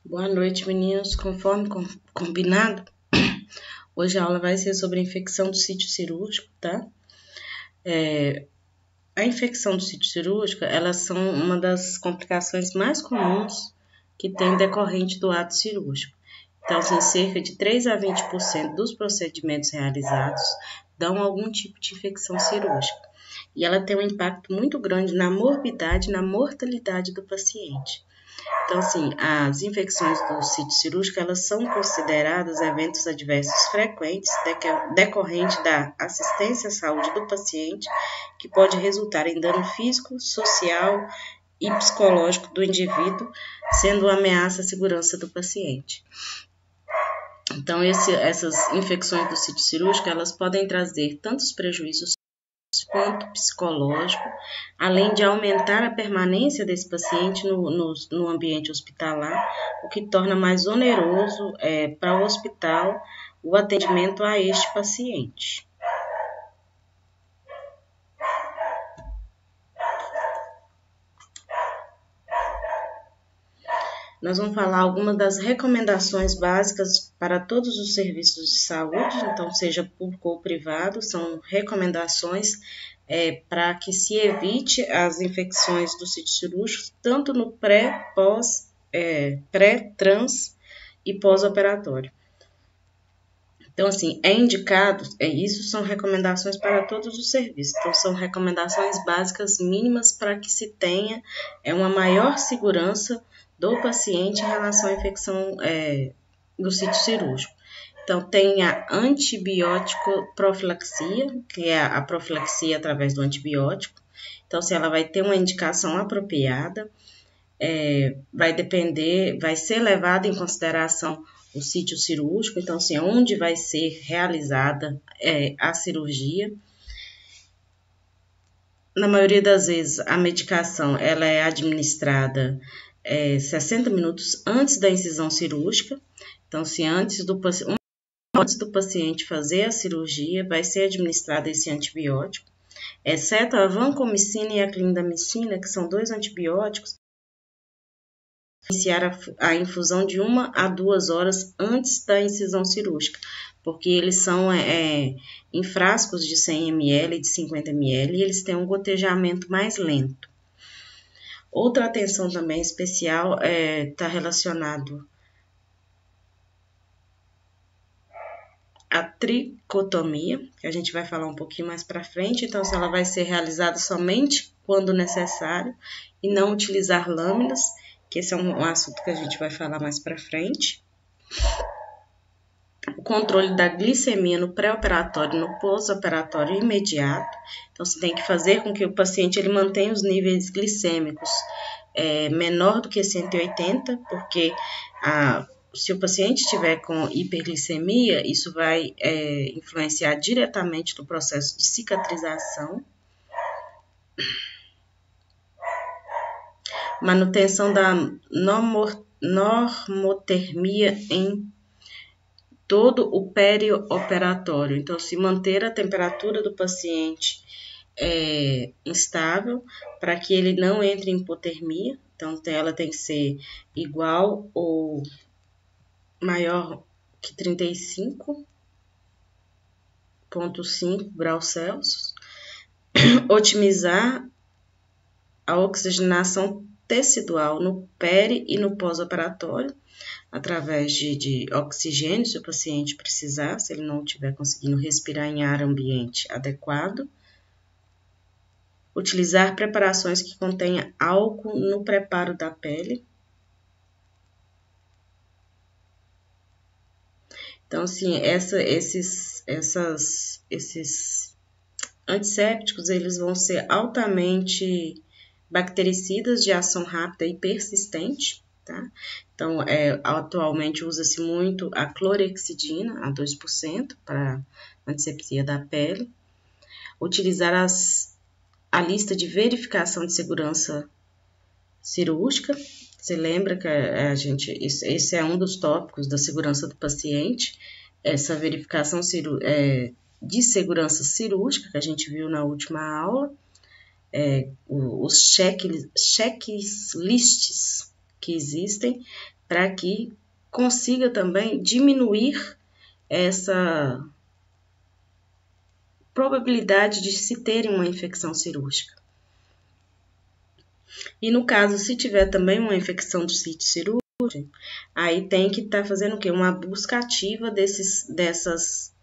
Boa noite, meninos. Conforme combinado, hoje a aula vai ser sobre a infecção do sítio cirúrgico, tá? A infecção do sítio cirúrgico, elas são uma das complicações mais comuns que tem decorrente do ato cirúrgico. Então, assim, cerca de 3 a 20% dos procedimentos realizados dão algum tipo de infecção cirúrgica. E ela tem um impacto muito grande na morbidade e na mortalidade do paciente. Então, assim, as infecções do sítio cirúrgico, elas são consideradas eventos adversos frequentes decorrente da assistência à saúde do paciente, que pode resultar em dano físico, social e psicológico do indivíduo, sendo uma ameaça à segurança do paciente. Então, essas infecções do sítio cirúrgico, elas podem trazer tantos prejuízos quanto psicológico, além de aumentar a permanência desse paciente no ambiente hospitalar, o que torna mais oneroso para o hospital o atendimento a este paciente. Nós vamos falar algumas das recomendações básicas para todos os serviços de saúde, então seja público ou privado, são recomendações para que se evite as infecções do sítio cirúrgico, tanto no pré, trans e pós-operatório. Então, assim, é indicado, isso são recomendações para todos os serviços, então são recomendações básicas mínimas para que se tenha uma maior segurança do paciente em relação à infecção do sítio cirúrgico. Então, tem a antibiótico profilaxia, que é a profilaxia através do antibiótico. Então, se ela vai ter uma indicação apropriada, vai ser levado em consideração o sítio cirúrgico, então, assim, onde vai ser realizada a cirurgia. Na maioria das vezes, a medicação ela é administrada 60 minutos antes da incisão cirúrgica. Então, se antes do paciente fazer a cirurgia, vai ser administrado esse antibiótico, exceto a vancomicina e a clindamicina, que são 2 antibióticos, iniciar a infusão de 1 a 2 horas antes da incisão cirúrgica, porque eles são em frascos de 100 ml e de 50 ml e eles têm um gotejamento mais lento. Outra atenção também especial está relacionado à tricotomia, que a gente vai falar um pouquinho mais para frente, então ela vai ser realizada somente quando necessário e não utilizar lâminas, que esse é um assunto que a gente vai falar mais para frente. O controle da glicemia no pré-operatório e no pós-operatório imediato. Então, você tem que fazer com que o paciente ele mantenha os níveis glicêmicos menor do que 180, porque se o paciente estiver com hiperglicemia, isso vai influenciar diretamente no processo de cicatrização. Manutenção da normotermia em todo o perioperatório. Então, se manter a temperatura do paciente instável para que ele não entre em hipotermia. Então, ela tem que ser igual ou maior que 35,5 graus Celsius. Otimizar a oxigenação tecidual no peri e no pós-operatório, através de oxigênio, se o paciente precisar, se ele não estiver conseguindo respirar em ar ambiente adequado. Utilizar preparações que contenham álcool no preparo da pele. Então, assim, esses antissépticos, eles vão ser altamente bactericidas de ação rápida e persistente, tá? Então, atualmente usa-se muito a clorexidina, a 2%, para antisepsia da pele. Utilizar a lista de verificação de segurança cirúrgica. Você lembra que esse é um dos tópicos da segurança do paciente, essa verificação de segurança cirúrgica que a gente viu na última aula, os checklists que existem, para que consiga também diminuir essa probabilidade de se ter uma infecção cirúrgica. E no caso, se tiver também uma infecção do sítio cirúrgico, aí tem que estar fazendo o quê? Uma busca ativa dessas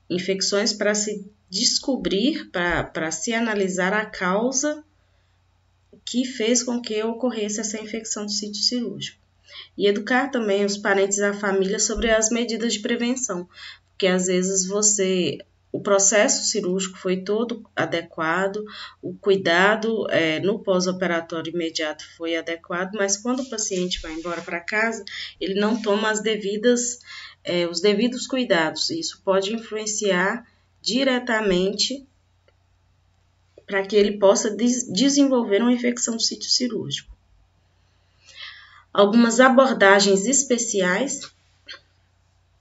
infecções para se descobrir, para se analisar a causa que fez com que ocorresse essa infecção do sítio cirúrgico. E educar também os parentes e a família sobre as medidas de prevenção, porque às vezes o processo cirúrgico foi todo adequado, o cuidado no pós-operatório imediato foi adequado, mas quando o paciente vai embora para casa, ele não toma os devidos cuidados. Isso pode influenciar diretamente para que ele possa desenvolver uma infecção do sítio cirúrgico. Algumas abordagens especiais.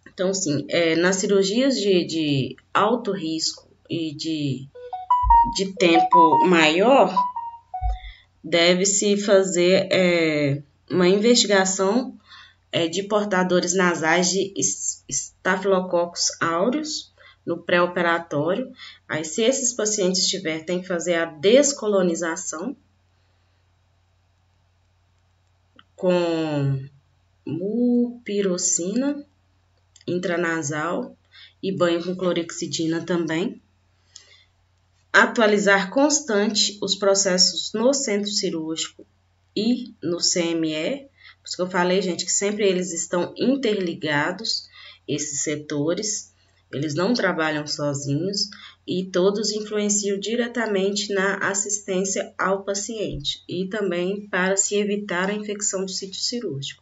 Então, sim, nas cirurgias de alto risco e de tempo maior, deve-se fazer uma investigação de portadores nasais de Staphylococcus aureus no pré-operatório. Aí, se esses pacientes tiverem, tem que fazer a descolonização com mupirocina intranasal e banho com clorexidina também. Atualizar constante os processos no centro cirúrgico e no CME. Por isso que eu falei, gente, que sempre eles estão interligados, esses setores. Eles não trabalham sozinhos e todos influenciam diretamente na assistência ao paciente e também para se evitar a infecção do sítio cirúrgico.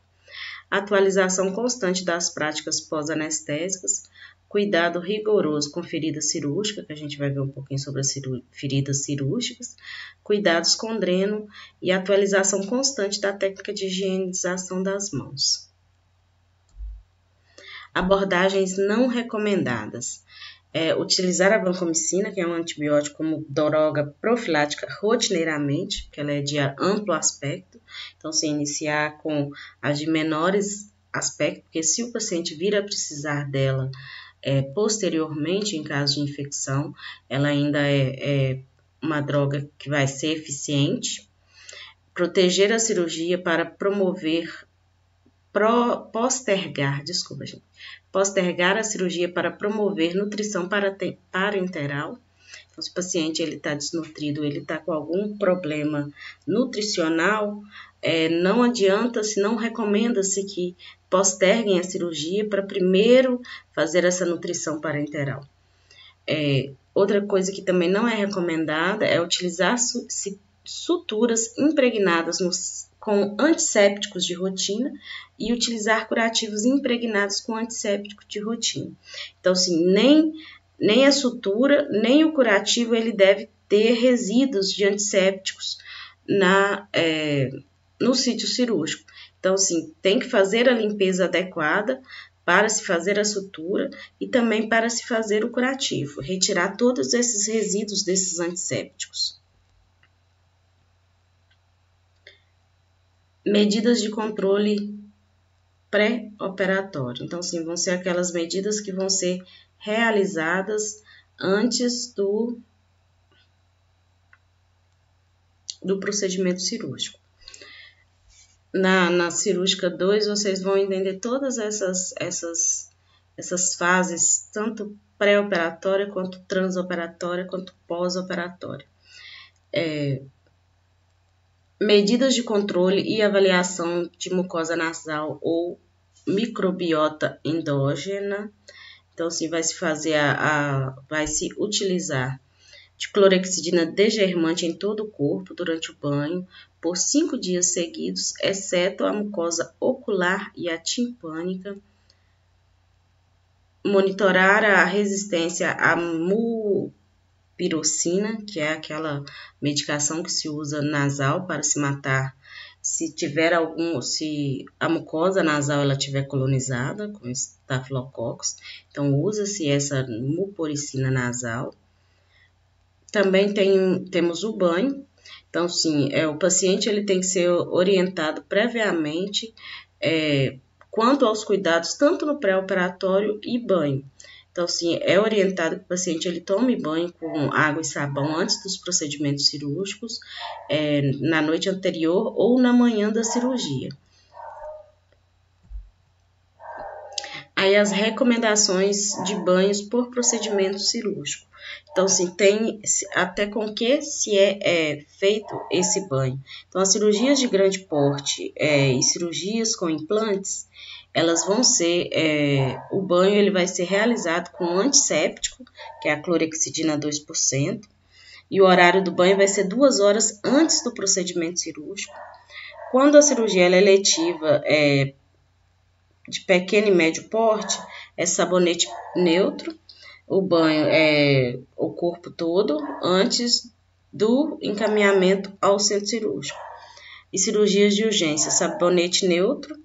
Atualização constante das práticas pós-anestésicas, cuidado rigoroso com ferida cirúrgica, que a gente vai ver um pouquinho sobre as feridas cirúrgicas, cuidados com dreno e atualização constante da técnica de higienização das mãos. Abordagens não recomendadas. Utilizar a vancomicina, que é um antibiótico, como droga profilática rotineiramente, que ela é de amplo aspecto. Então, se iniciar com as de menores aspectos, porque se o paciente vir a precisar dela posteriormente, em caso de infecção, ela ainda é uma droga que vai ser eficiente. Proteger a cirurgia para postergar a cirurgia para promover nutrição parenteral. Então, se o paciente está desnutrido, ele está com algum problema nutricional, não adianta-se, não recomenda-se que posterguem a cirurgia para primeiro fazer essa nutrição parenteral. Outra coisa que também não é recomendada é utilizar suturas impregnadas com antissépticos de rotina e utilizar curativos impregnados com antisséptico de rotina. Então, assim, nem a sutura, nem o curativo, ele deve ter resíduos de antissépticos no sítio cirúrgico. Então, assim, tem que fazer a limpeza adequada para se fazer a sutura e também para se fazer o curativo, retirar todos esses resíduos desses antissépticos. Medidas de controle pré-operatório. Então, sim, vão ser aquelas medidas que vão ser realizadas antes do procedimento cirúrgico. Na cirúrgica 2, vocês vão entender todas essas fases, tanto pré-operatória, quanto transoperatória, quanto pós-operatória. Medidas de controle e avaliação de mucosa nasal ou microbiota endógena. Então, assim, vai se utilizar de clorexidina degermante em todo o corpo durante o banho por 5 dias seguidos, exceto a mucosa ocular e a timpânica. Monitorar a resistência à mupirocina, que é aquela medicação que se usa nasal para se matar se a mucosa nasal ela tiver colonizada com estafilococcus. Então, usa-se essa mupirocina nasal. Também temos o banho. Então, sim, o paciente ele tem que ser orientado previamente quanto aos cuidados, tanto no pré-operatório e banho. Então, sim, é orientado que o paciente ele tome banho com água e sabão antes dos procedimentos cirúrgicos, na noite anterior ou na manhã da cirurgia. Aí as recomendações de banhos por procedimento cirúrgico. Então, assim, tem até com que se é feito esse banho. Então, as cirurgias de grande porte e cirurgias com implantes, elas vão ser, o banho ele vai ser realizado com antisséptico, que é a clorexidina 2%, e o horário do banho vai ser 2 horas antes do procedimento cirúrgico. Quando a cirurgia ela é letiva, de pequeno e médio porte, é sabonete neutro, o banho é o corpo todo antes do encaminhamento ao centro cirúrgico. E cirurgias de urgência, sabonete neutro,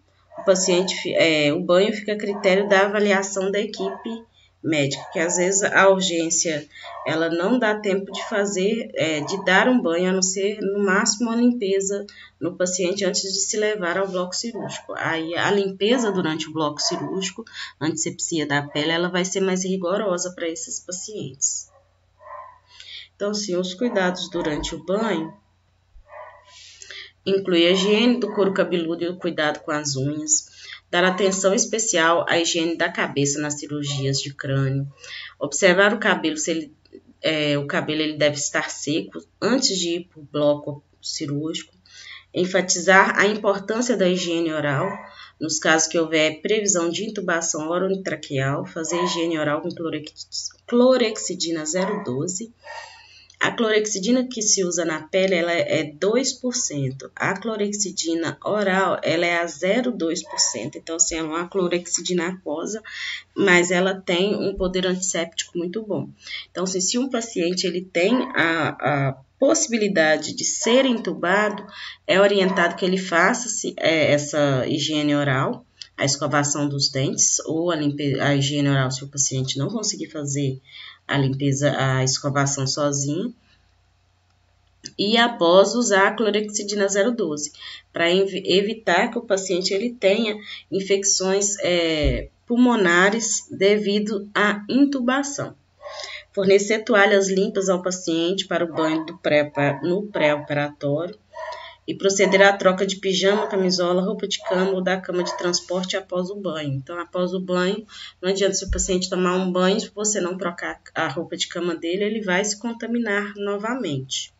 o banho fica a critério da avaliação da equipe médica, que às vezes a urgência ela não dá tempo de fazer, de dar um banho, a não ser no máximo a limpeza no paciente antes de se levar ao bloco cirúrgico. Aí a limpeza durante o bloco cirúrgico, antissepsia da pele, ela vai ser mais rigorosa para esses pacientes. Então, sim, os cuidados durante o banho inclui a higiene do couro cabeludo e o cuidado com as unhas, dar atenção especial à higiene da cabeça nas cirurgias de crânio, observar o cabelo, se o cabelo ele deve estar seco antes de ir para o bloco cirúrgico, enfatizar a importância da higiene oral, nos casos que houver previsão de intubação orotraqueal, fazer higiene oral com clorexidina 0,12. A clorexidina que se usa na pele ela é 2%. A clorexidina oral ela é a 0,2%. Então, assim, é uma clorexidina aquosa, mas ela tem um poder antisséptico muito bom. Então, assim, se um paciente ele tem a possibilidade de ser intubado, é orientado que ele faça essa higiene oral, a escovação dos dentes ou a higiene oral se o paciente não conseguir fazer a escovação sozinho, e após usar a clorexidina 0,12, para evitar que o paciente ele tenha infecções pulmonares devido à intubação. Fornecer toalhas limpas ao paciente para o banho no pré-operatório e proceder à troca de pijama, camisola, roupa de cama ou da cama de transporte após o banho. Então, após o banho, não adianta se o paciente tomar um banho, se você não trocar a roupa de cama dele, ele vai se contaminar novamente.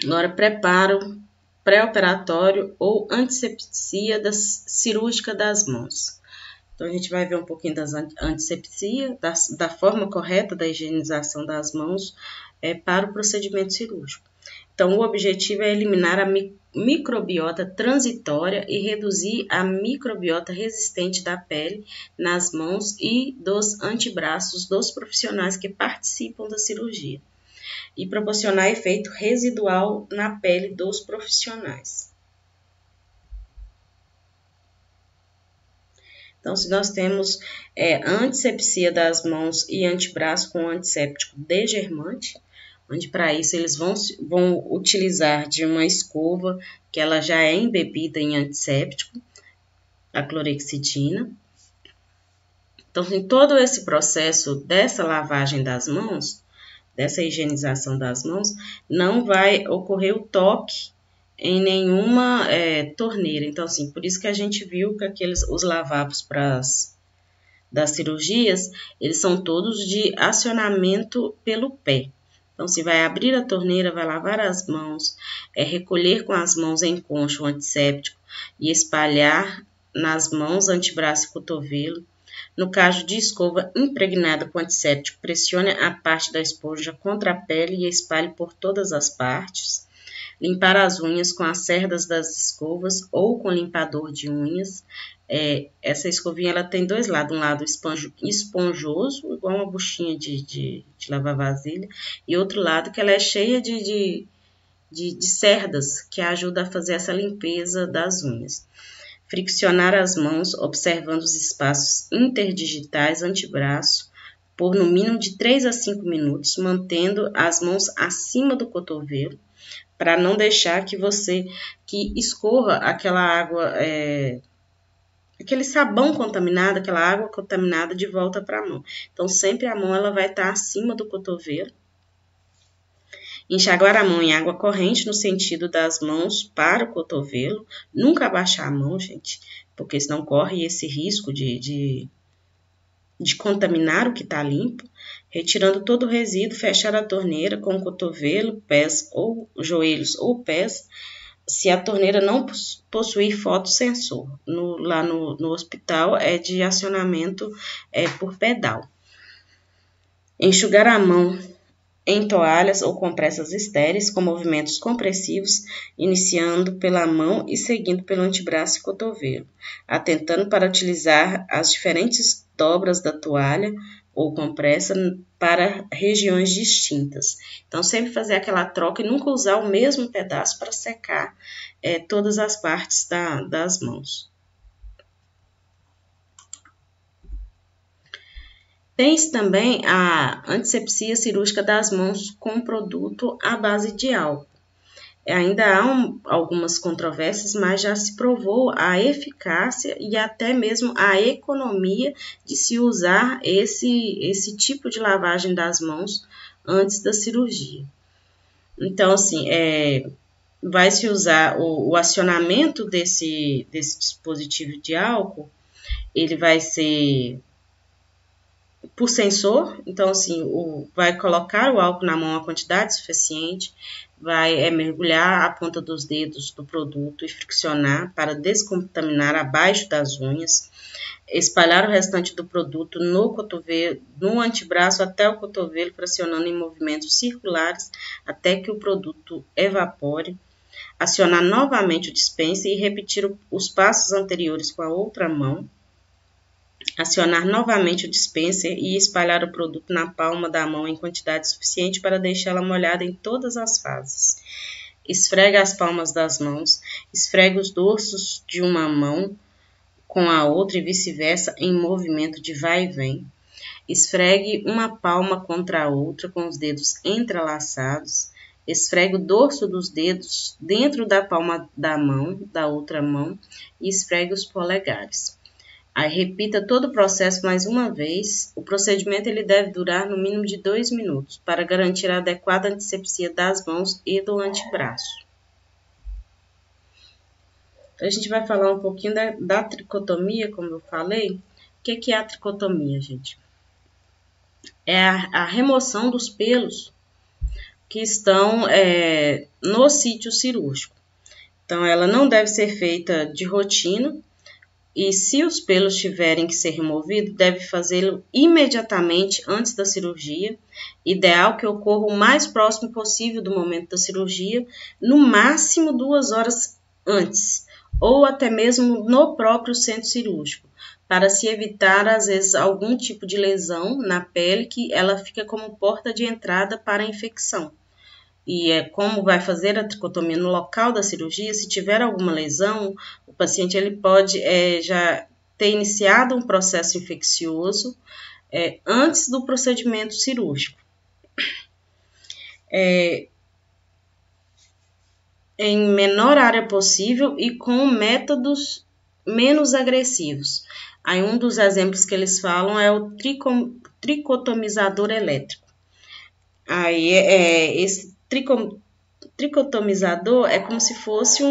Agora, preparo pré-operatório ou antissepsia cirúrgica das mãos. Então, a gente vai ver um pouquinho das antissepsia, da forma correta da higienização das mãos para o procedimento cirúrgico. Então, o objetivo é eliminar a microbiota transitória e reduzir a microbiota resistente da pele nas mãos e dos antebraços dos profissionais que participam da cirurgia e proporcionar efeito residual na pele dos profissionais. Então, se nós temos antissepsia das mãos e antebraço com antisséptico degermante, onde para isso eles vão utilizar de uma escova que ela já é embebida em antisséptico, a clorexidina. Então, em todo esse processo dessa lavagem das mãos, dessa higienização das mãos, não vai ocorrer o toque em nenhuma torneira. Então, assim, por isso que a gente viu que os lavabos das cirurgias, eles são todos de acionamento pelo pé. Então, se vai abrir a torneira, vai lavar as mãos, recolher com as mãos em concha o antisséptico e espalhar nas mãos, antebraço e cotovelo. No caso de escova impregnada com antisséptico, pressione a parte da esponja contra a pele e espalhe por todas as partes. Limpar as unhas com as cerdas das escovas ou com limpador de unhas. Essa escovinha ela tem dois lados, um lado esponjoso, igual uma buchinha de lavar vasilha, e outro lado que ela é cheia de cerdas, que ajuda a fazer essa limpeza das unhas. Friccionar as mãos, observando os espaços interdigitais, antebraço, por no mínimo de 3 a 5 minutos, mantendo as mãos acima do cotovelo, para não deixar que escorra aquela água, aquele sabão contaminado, aquela água contaminada de volta para a mão. Então, sempre a mão ela vai estar acima do cotovelo. Enxaguar a mão em água corrente no sentido das mãos para o cotovelo. Nunca abaixar a mão, gente, porque senão corre esse risco de contaminar o que está limpo. Retirando todo o resíduo, fechar a torneira com o cotovelo, pés ou joelhos ou pés, se a torneira não possuir fotossensor. Lá no hospital é de acionamento por pedal. Enxugar a mão em toalhas ou compressas estéreis com movimentos compressivos, iniciando pela mão e seguindo pelo antebraço e cotovelo, atentando para utilizar as diferentes dobras da toalha ou compressa para regiões distintas. Então, sempre fazer aquela troca e nunca usar o mesmo pedaço para secar todas as partes das mãos. Tem também a antisepsia cirúrgica das mãos com produto à base de álcool. Ainda há algumas controvérsias, mas já se provou a eficácia e até mesmo a economia de se usar esse tipo de lavagem das mãos antes da cirurgia. Então, assim, vai se usar o acionamento desse dispositivo de álcool, ele vai ser por sensor, então assim, vai colocar o álcool na mão a quantidade suficiente, vai mergulhar a ponta dos dedos do produto e friccionar para descontaminar abaixo das unhas, espalhar o restante do produto no cotovelo, no antebraço até o cotovelo, pressionando em movimentos circulares até que o produto evapore, acionar novamente o dispenser e repetir os passos anteriores com a outra mão, acionar novamente o dispenser e espalhar o produto na palma da mão em quantidade suficiente para deixá-la molhada em todas as fases. Esfrega as palmas das mãos, esfrega os dorsos de uma mão com a outra e vice-versa em movimento de vai e vem. Esfregue uma palma contra a outra com os dedos entrelaçados. Esfregue o dorso dos dedos dentro da palma da mão, da outra mão, e esfregue os polegares. Aí repita todo o processo mais uma vez. O procedimento ele deve durar no mínimo de 2 minutos para garantir a adequada antisepsia das mãos e do antebraço. A gente vai falar um pouquinho da tricotomia, como eu falei. O que é a tricotomia, gente? É a remoção dos pelos que estão no sítio cirúrgico. Então, ela não deve ser feita de rotina. E se os pelos tiverem que ser removidos, deve fazê-lo imediatamente antes da cirurgia. Ideal que ocorra o mais próximo possível do momento da cirurgia, no máximo 2 horas antes, ou até mesmo no próprio centro cirúrgico, para se evitar, às vezes, algum tipo de lesão na pele que ela fica como porta de entrada para a infecção. E como vai fazer a tricotomia no local da cirurgia, se tiver alguma lesão, o paciente ele pode já ter iniciado um processo infeccioso antes do procedimento cirúrgico. Em menor área possível e com métodos menos agressivos. Aí um dos exemplos que eles falam é o tricotomizador elétrico. Aí esse tricotomizador é como se fosse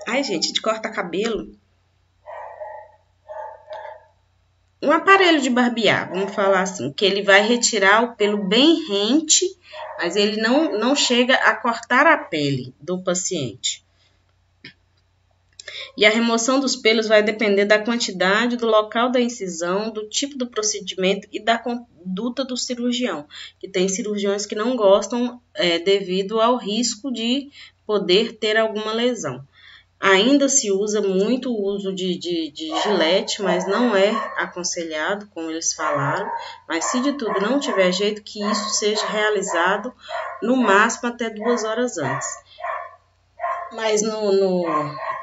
Ai, gente, de cortar cabelo. Um aparelho de barbear, vamos falar assim, que ele vai retirar o pelo bem rente, mas ele não chega a cortar a pele do paciente. E a remoção dos pelos vai depender da quantidade, do local da incisão, do tipo do procedimento e da conduta do cirurgião. Que tem cirurgiões que não gostam devido ao risco de poder ter alguma lesão. Ainda se usa muito o uso de gilete, mas não é aconselhado, como eles falaram. Mas se de tudo não tiver jeito, que isso seja realizado no máximo até 2 horas antes. Mas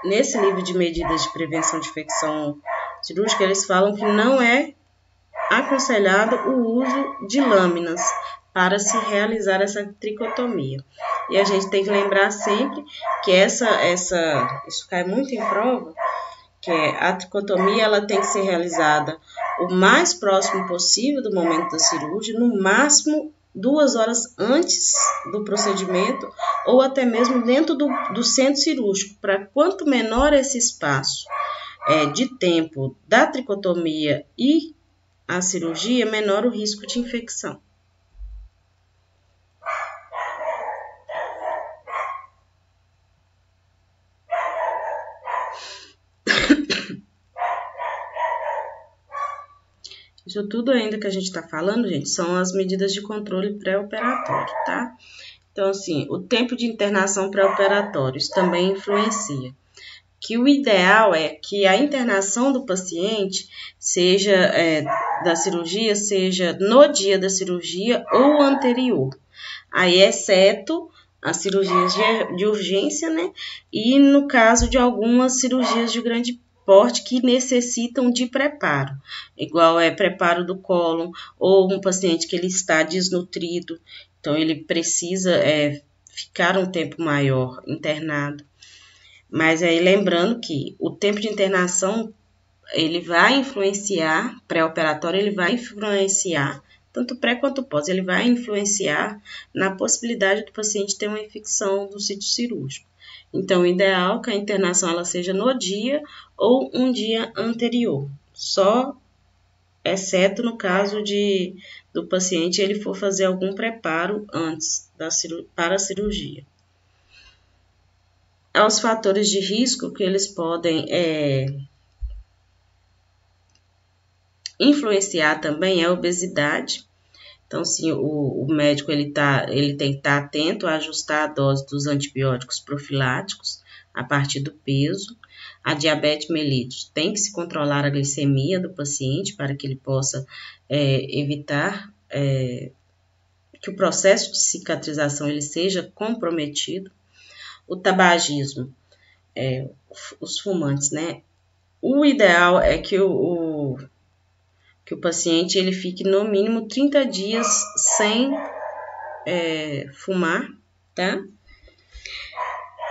nesse livro de medidas de prevenção de infecção cirúrgica, eles falam que não é aconselhado o uso de lâminas para se realizar essa tricotomia. E a gente tem que lembrar sempre que isso cai muito em prova, que a tricotomia ela tem que ser realizada o mais próximo possível do momento da cirurgia, no máximo 2 horas antes do procedimento ou até mesmo dentro do centro cirúrgico, para quanto menor esse espaço de tempo da tricotomia e a cirurgia, menor o risco de infecção. Isso tudo ainda que a gente está falando, gente, são as medidas de controle pré-operatório, tá? Então, assim, o tempo de internação pré-operatório, isso também influencia. Que o ideal é que a internação do paciente seja, da cirurgia, seja no dia da cirurgia ou anterior. Aí, exceto as cirurgias de urgência, né? E no caso de algumas cirurgias de grande porte que necessitam de preparo, igual preparo do cólon ou um paciente que ele está desnutrido, então ele precisa ficar um tempo maior internado. Mas aí lembrando que o tempo de internação ele vai influenciar, pré-operatório ele vai influenciar, tanto pré quanto pós, ele vai influenciar na possibilidade do paciente ter uma infecção do sítio cirúrgico. Então, o ideal é que a internação ela seja no dia ou um dia anterior, só exceto no caso do paciente ele for fazer algum preparo antes para a cirurgia. Aos fatores de risco que eles podem influenciar também é a obesidade. Então, sim, o médico ele tem que estar atento a ajustar a dose dos antibióticos profiláticos a partir do peso. A diabetes mellitus tem que se controlar a glicemia do paciente para que ele possa evitar que o processo de cicatrização ele seja comprometido. O tabagismo, os fumantes, né? O ideal é que o paciente ele fique no mínimo 30 dias sem fumar, tá?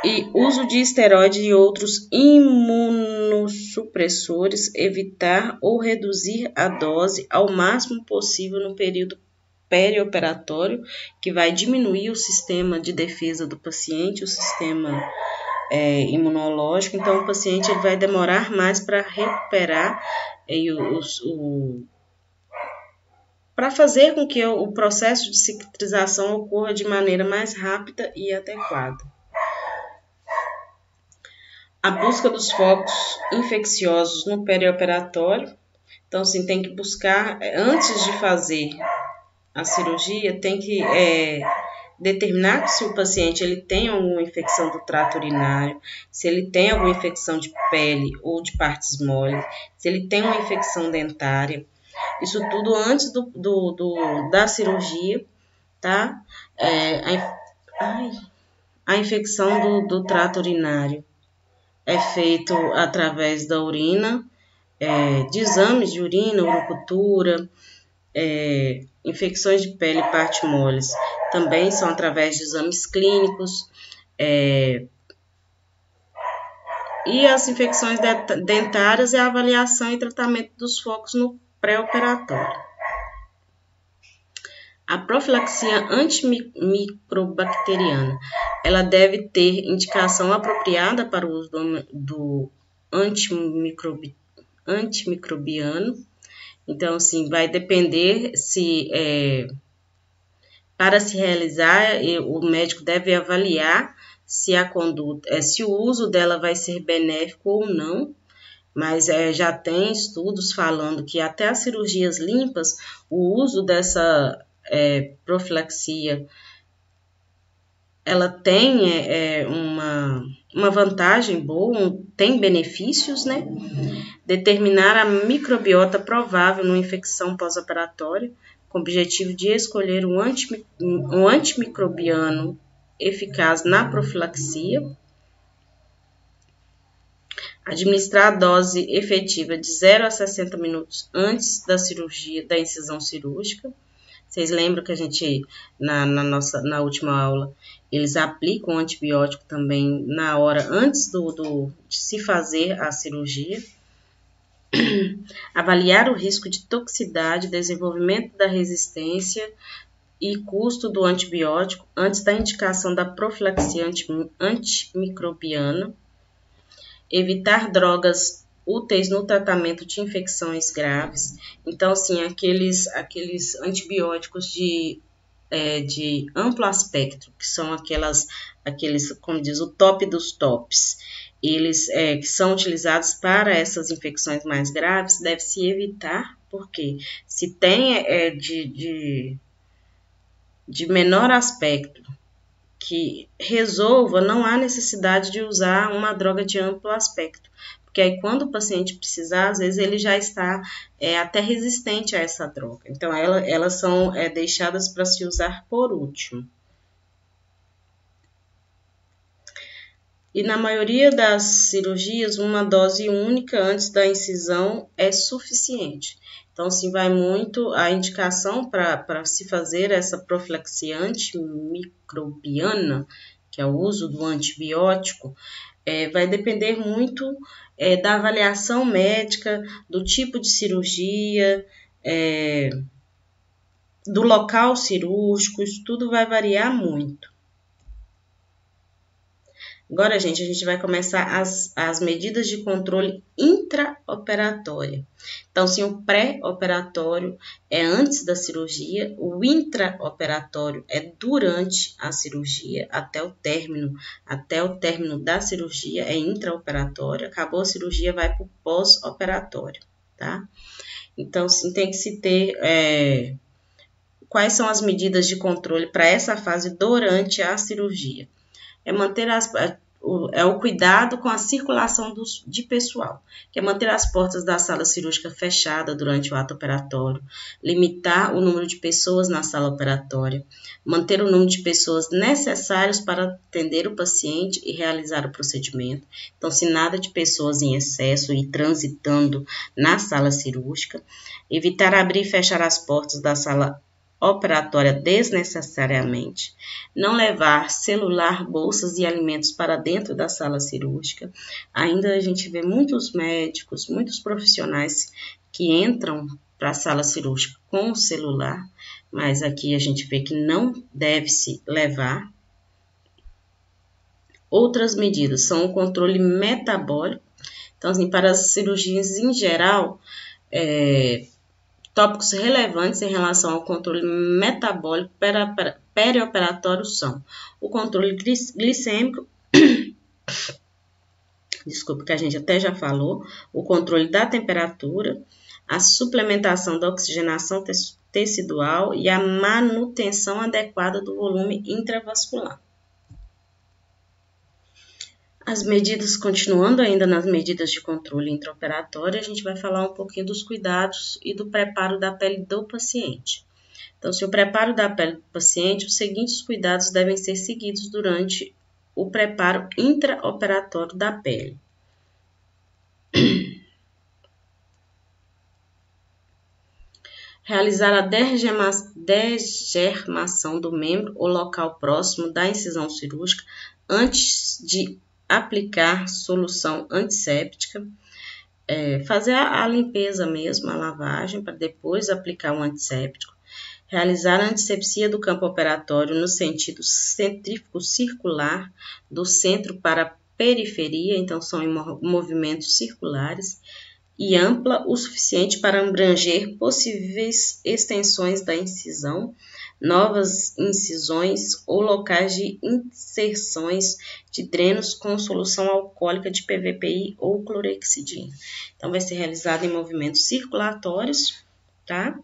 E uso de esteroide e outros imunossupressores, evitar ou reduzir a dose ao máximo possível no período perioperatório, que vai diminuir o sistema de defesa do paciente, o sistema imunológico. Então, o paciente ele vai demorar mais para recuperar para fazer com que o processo de cicatrização ocorra de maneira mais rápida e adequada. A busca dos focos infecciosos no perioperatório. Então, assim, tem que buscar, antes de fazer a cirurgia, tem que determinar se o paciente ele tem alguma infecção do trato urinário, se ele tem alguma infecção de pele ou de partes moles, se ele tem uma infecção dentária. Isso tudo antes da cirurgia, tá? A infecção do trato urinário é feito através da urina, de exames de urina, urocultura, infecções de pele e partes moles também são através de exames clínicos, e as infecções dentárias é a avaliação e tratamento dos focos no pré-operatório. A profilaxia antimicrobacteriana, ela deve ter indicação apropriada para o uso do antimicrobiano. Então, assim, vai depender se, para se realizar, o médico deve avaliar se a conduta, se o uso dela vai ser benéfico ou não. Mas já tem estudos falando que até as cirurgias limpas, o uso dessa profilaxia, ela tem uma vantagem boa, tem benefícios, né? Determinar a microbiota provável numa infecção pós-operatória, com o objetivo de escolher um antimicrobiano eficaz na profilaxia. Administrar a dose efetiva de 0 a 60 minutos antes da cirurgia, da incisão cirúrgica. Vocês lembram que a gente, na última aula, eles aplicam o antibiótico também na hora antes de se fazer a cirurgia. Avaliar o risco de toxicidade, desenvolvimento da resistência e custo do antibiótico antes da indicação da profilaxia antimicrobiana. Evitar drogas úteis no tratamento de infecções graves. Então, assim, aqueles antibióticos de amplo espectro, que são aqueles, como diz, o top dos tops, eles que são utilizados para essas infecções mais graves, deve-se evitar, porque se tem de menor aspecto que resolva, não há necessidade de usar uma droga de amplo aspecto, porque aí quando o paciente precisar, às vezes ele já está até resistente a essa droga. Então, elas são deixadas para se usar por último. E na maioria das cirurgias, uma dose única antes da incisão é suficiente. Então, assim, vai muito a indicação para se fazer essa profilaxia antimicrobiana, que é o uso do antibiótico, vai depender muito da avaliação médica, do tipo de cirurgia, do local cirúrgico, isso tudo vai variar muito. Agora, gente, a gente vai começar as medidas de controle intraoperatório. Então, se o pré-operatório é antes da cirurgia, o intraoperatório é durante a cirurgia, até o término da cirurgia é intraoperatório, acabou a cirurgia, vai para o pós-operatório, tá? Então, sim, tem que se ter quais são as medidas de controle para essa fase durante a cirurgia. É manter o cuidado com a circulação de pessoal, que é manter as portas da sala cirúrgica fechadas durante o ato operatório, limitar o número de pessoas na sala operatória, manter o número de pessoas necessários para atender o paciente e realizar o procedimento. Então, se nada de pessoas em excesso e transitando na sala cirúrgica, evitar abrir e fechar as portas da sala operatória desnecessariamente, não levar celular, bolsas e alimentos para dentro da sala cirúrgica. Ainda a gente vê muitos médicos, muitos profissionais que entram para a sala cirúrgica com o celular, mas aqui a gente vê que não deve-se levar. Outras medidas são o controle metabólico. Então, assim, para as cirurgias em geral, tópicos relevantes em relação ao controle metabólico perioperatório são o controle glicêmico, desculpa, que a gente até já falou, o controle da temperatura, a suplementação da oxigenação tecidual e a manutenção adequada do volume intravascular. As medidas, continuando ainda nas medidas de controle intraoperatório, a gente vai falar um pouquinho dos cuidados e do preparo da pele do paciente. Então, se o preparo da pele do paciente, os seguintes cuidados devem ser seguidos durante o preparo intraoperatório da pele. Realizar a degermação do membro ou local próximo da incisão cirúrgica antes de aplicar solução antisséptica, fazer a limpeza mesmo, a lavagem, para depois aplicar um antisséptico, realizar a antisepsia do campo operatório no sentido centrífugo circular, do centro para a periferia, então são em movimentos circulares, e ampla o suficiente para abranger possíveis extensões da incisão, novas incisões ou locais de inserções de drenos com solução alcoólica de PVPI ou clorexidina. Então, vai ser realizado em movimentos circulatórios, tá?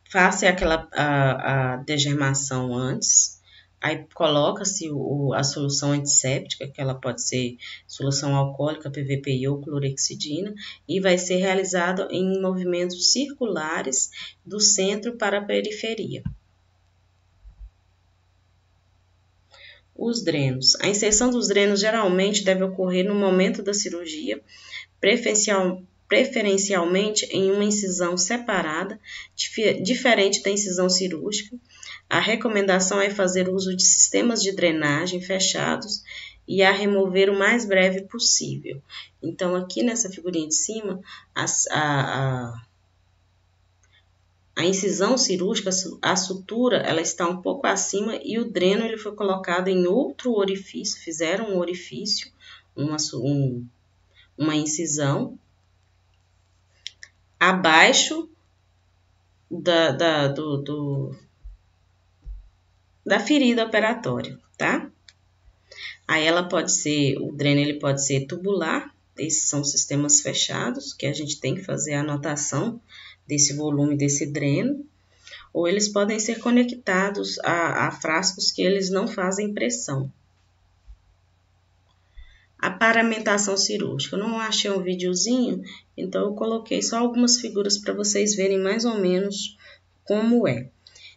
Faça a degermação antes. Aí coloca-se a solução antisséptica, que ela pode ser solução alcoólica, PVPI ou clorexidina, e vai ser realizado em movimentos circulares do centro para a periferia. Os drenos. A inserção dos drenos geralmente deve ocorrer no momento da cirurgia, preferencialmente em uma incisão separada, diferente da incisão cirúrgica. A recomendação é fazer uso de sistemas de drenagem fechados e a remover o mais breve possível. Então, aqui nessa figurinha de cima, a incisão cirúrgica, a sutura, ela está um pouco acima e o dreno ele foi colocado em outro orifício, fizeram um orifício, uma incisão, abaixo da ferida operatória, tá? Aí ela pode ser, o dreno ele pode ser tubular, esses são sistemas fechados, que a gente tem que fazer a anotação desse volume desse dreno, ou eles podem ser conectados a frascos que eles não fazem pressão. A paramentação cirúrgica, eu não achei um videozinho, então eu coloquei só algumas figuras para vocês verem mais ou menos como é.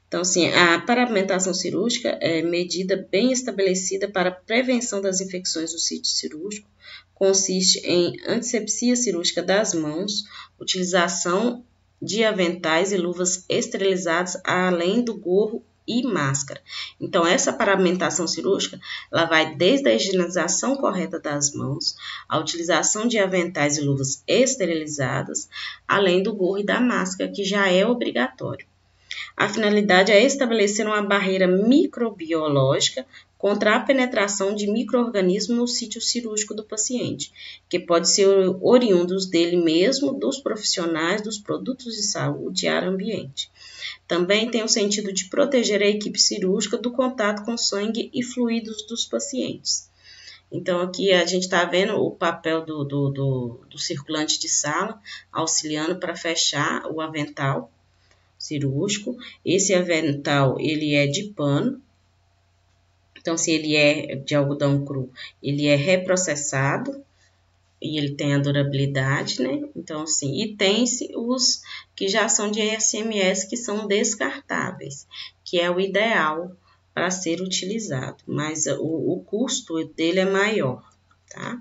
Então, assim, a paramentação cirúrgica é medida bem estabelecida para prevenção das infecções do sítio cirúrgico, consiste em antisepsia cirúrgica das mãos, utilização de aventais e luvas esterilizadas, além do gorro e máscara. Então, essa paramentação cirúrgica, ela vai desde a higienização correta das mãos, a utilização de aventais e luvas esterilizadas, além do gorro e da máscara, que já é obrigatório. A finalidade é estabelecer uma barreira microbiológica contra a penetração de micro-organismos no sítio cirúrgico do paciente, que pode ser oriundos dele mesmo, dos profissionais, dos produtos de saúde e ar ambiente. Também tem o sentido de proteger a equipe cirúrgica do contato com sangue e fluidos dos pacientes. Então, aqui a gente está vendo o papel do circulante de sala, auxiliando para fechar o avental cirúrgico. Esse avental, ele é de pano. Então, se ele é de algodão cru, ele é reprocessado e ele tem a durabilidade, né? Então, assim, e tem-se os que já são de SMS, que são descartáveis, que é o ideal para ser utilizado, mas o custo dele é maior, tá?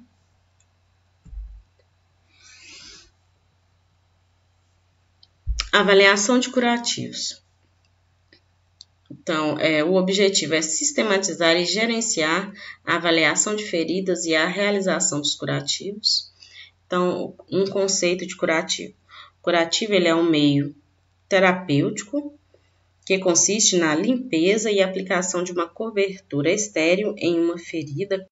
Avaliação de curativos. Então, o objetivo é sistematizar e gerenciar a avaliação de feridas e a realização dos curativos. Então, um conceito de curativo. Curativo ele é um meio terapêutico que consiste na limpeza e aplicação de uma cobertura estéril em uma ferida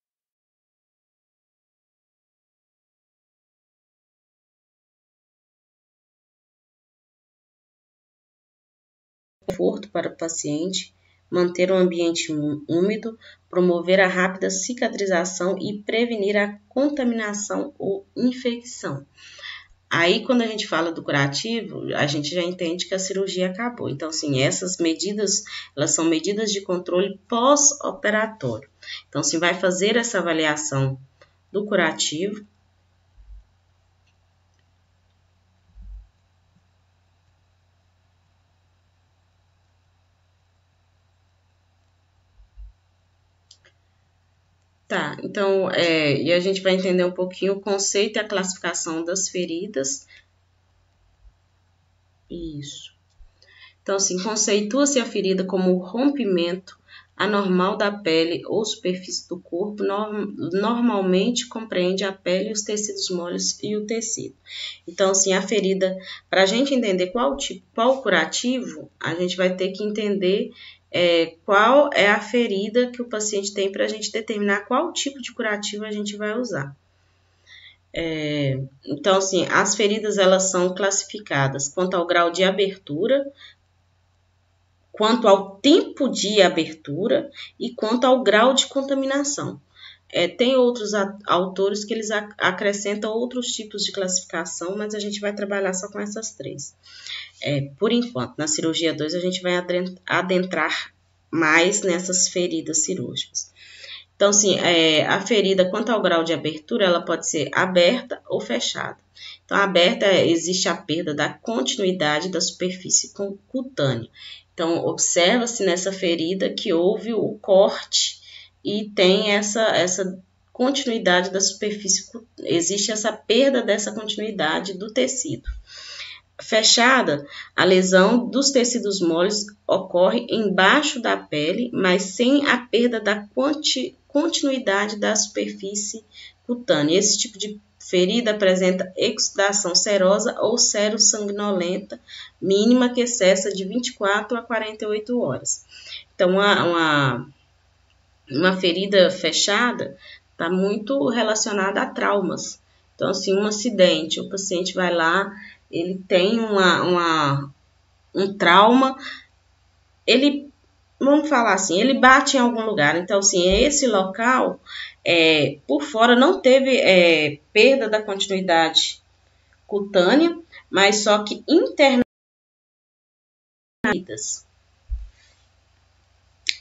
conforto para o paciente, manter o ambiente úmido, promover a rápida cicatrização e prevenir a contaminação ou infecção. Aí, quando a gente fala do curativo, a gente já entende que a cirurgia acabou. Então, assim, essas medidas, elas são medidas de controle pós-operatório. Então, assim, vai fazer essa avaliação do curativo. Tá, então, e a gente vai entender um pouquinho o conceito e a classificação das feridas. Isso. Então, assim, conceitua-se a ferida como o rompimento anormal da pele ou superfície do corpo, normalmente compreende a pele, os tecidos moles e o tecido. Então, assim, a ferida, para a gente entender qual curativo, a gente vai ter que entender qual é a ferida que o paciente tem para a gente determinar qual tipo de curativo a gente vai usar. Então, assim, as feridas elas são classificadas quanto ao grau de abertura, quanto ao tempo de abertura e quanto ao grau de contaminação. Tem outros autores que eles acrescentam outros tipos de classificação, mas a gente vai trabalhar só com essas três. Por enquanto, na cirurgia 2, a gente vai adentrar mais nessas feridas cirúrgicas. Então, assim, a ferida, quanto ao grau de abertura, ela pode ser aberta ou fechada. Então, aberta, existe a perda da continuidade da superfície cutânea. Então, observa-se nessa ferida que houve o corte e tem essa continuidade da superfície, existe essa perda dessa continuidade do tecido. Fechada, a lesão dos tecidos moles ocorre embaixo da pele, mas sem a perda da continuidade da superfície cutânea. Esse tipo de ferida apresenta exudação serosa ou serossanguinolenta mínima que cessa de 24 a 48 horas. Então, uma ferida fechada está muito relacionada a traumas. Então, assim, um acidente, o paciente vai lá, ele tem um trauma, vamos falar assim, ele bate em algum lugar. Então, assim, esse local, por fora, não teve perda da continuidade cutânea, mas só que internamente.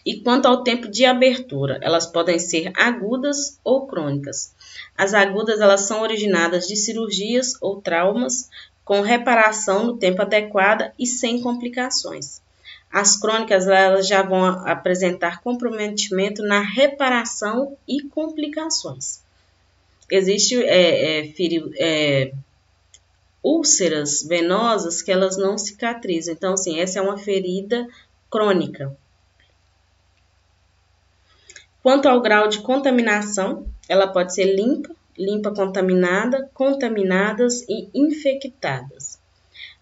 E quanto ao tempo de abertura, elas podem ser agudas ou crônicas. As agudas, elas são originadas de cirurgias ou traumas, com reparação no tempo adequado e sem complicações. As crônicas, elas já vão apresentar comprometimento na reparação e complicações. Existem úlceras venosas que elas não cicatrizam. Então, assim, essa é uma ferida crônica. Quanto ao grau de contaminação, ela pode ser limpa contaminada, contaminadas e infectadas.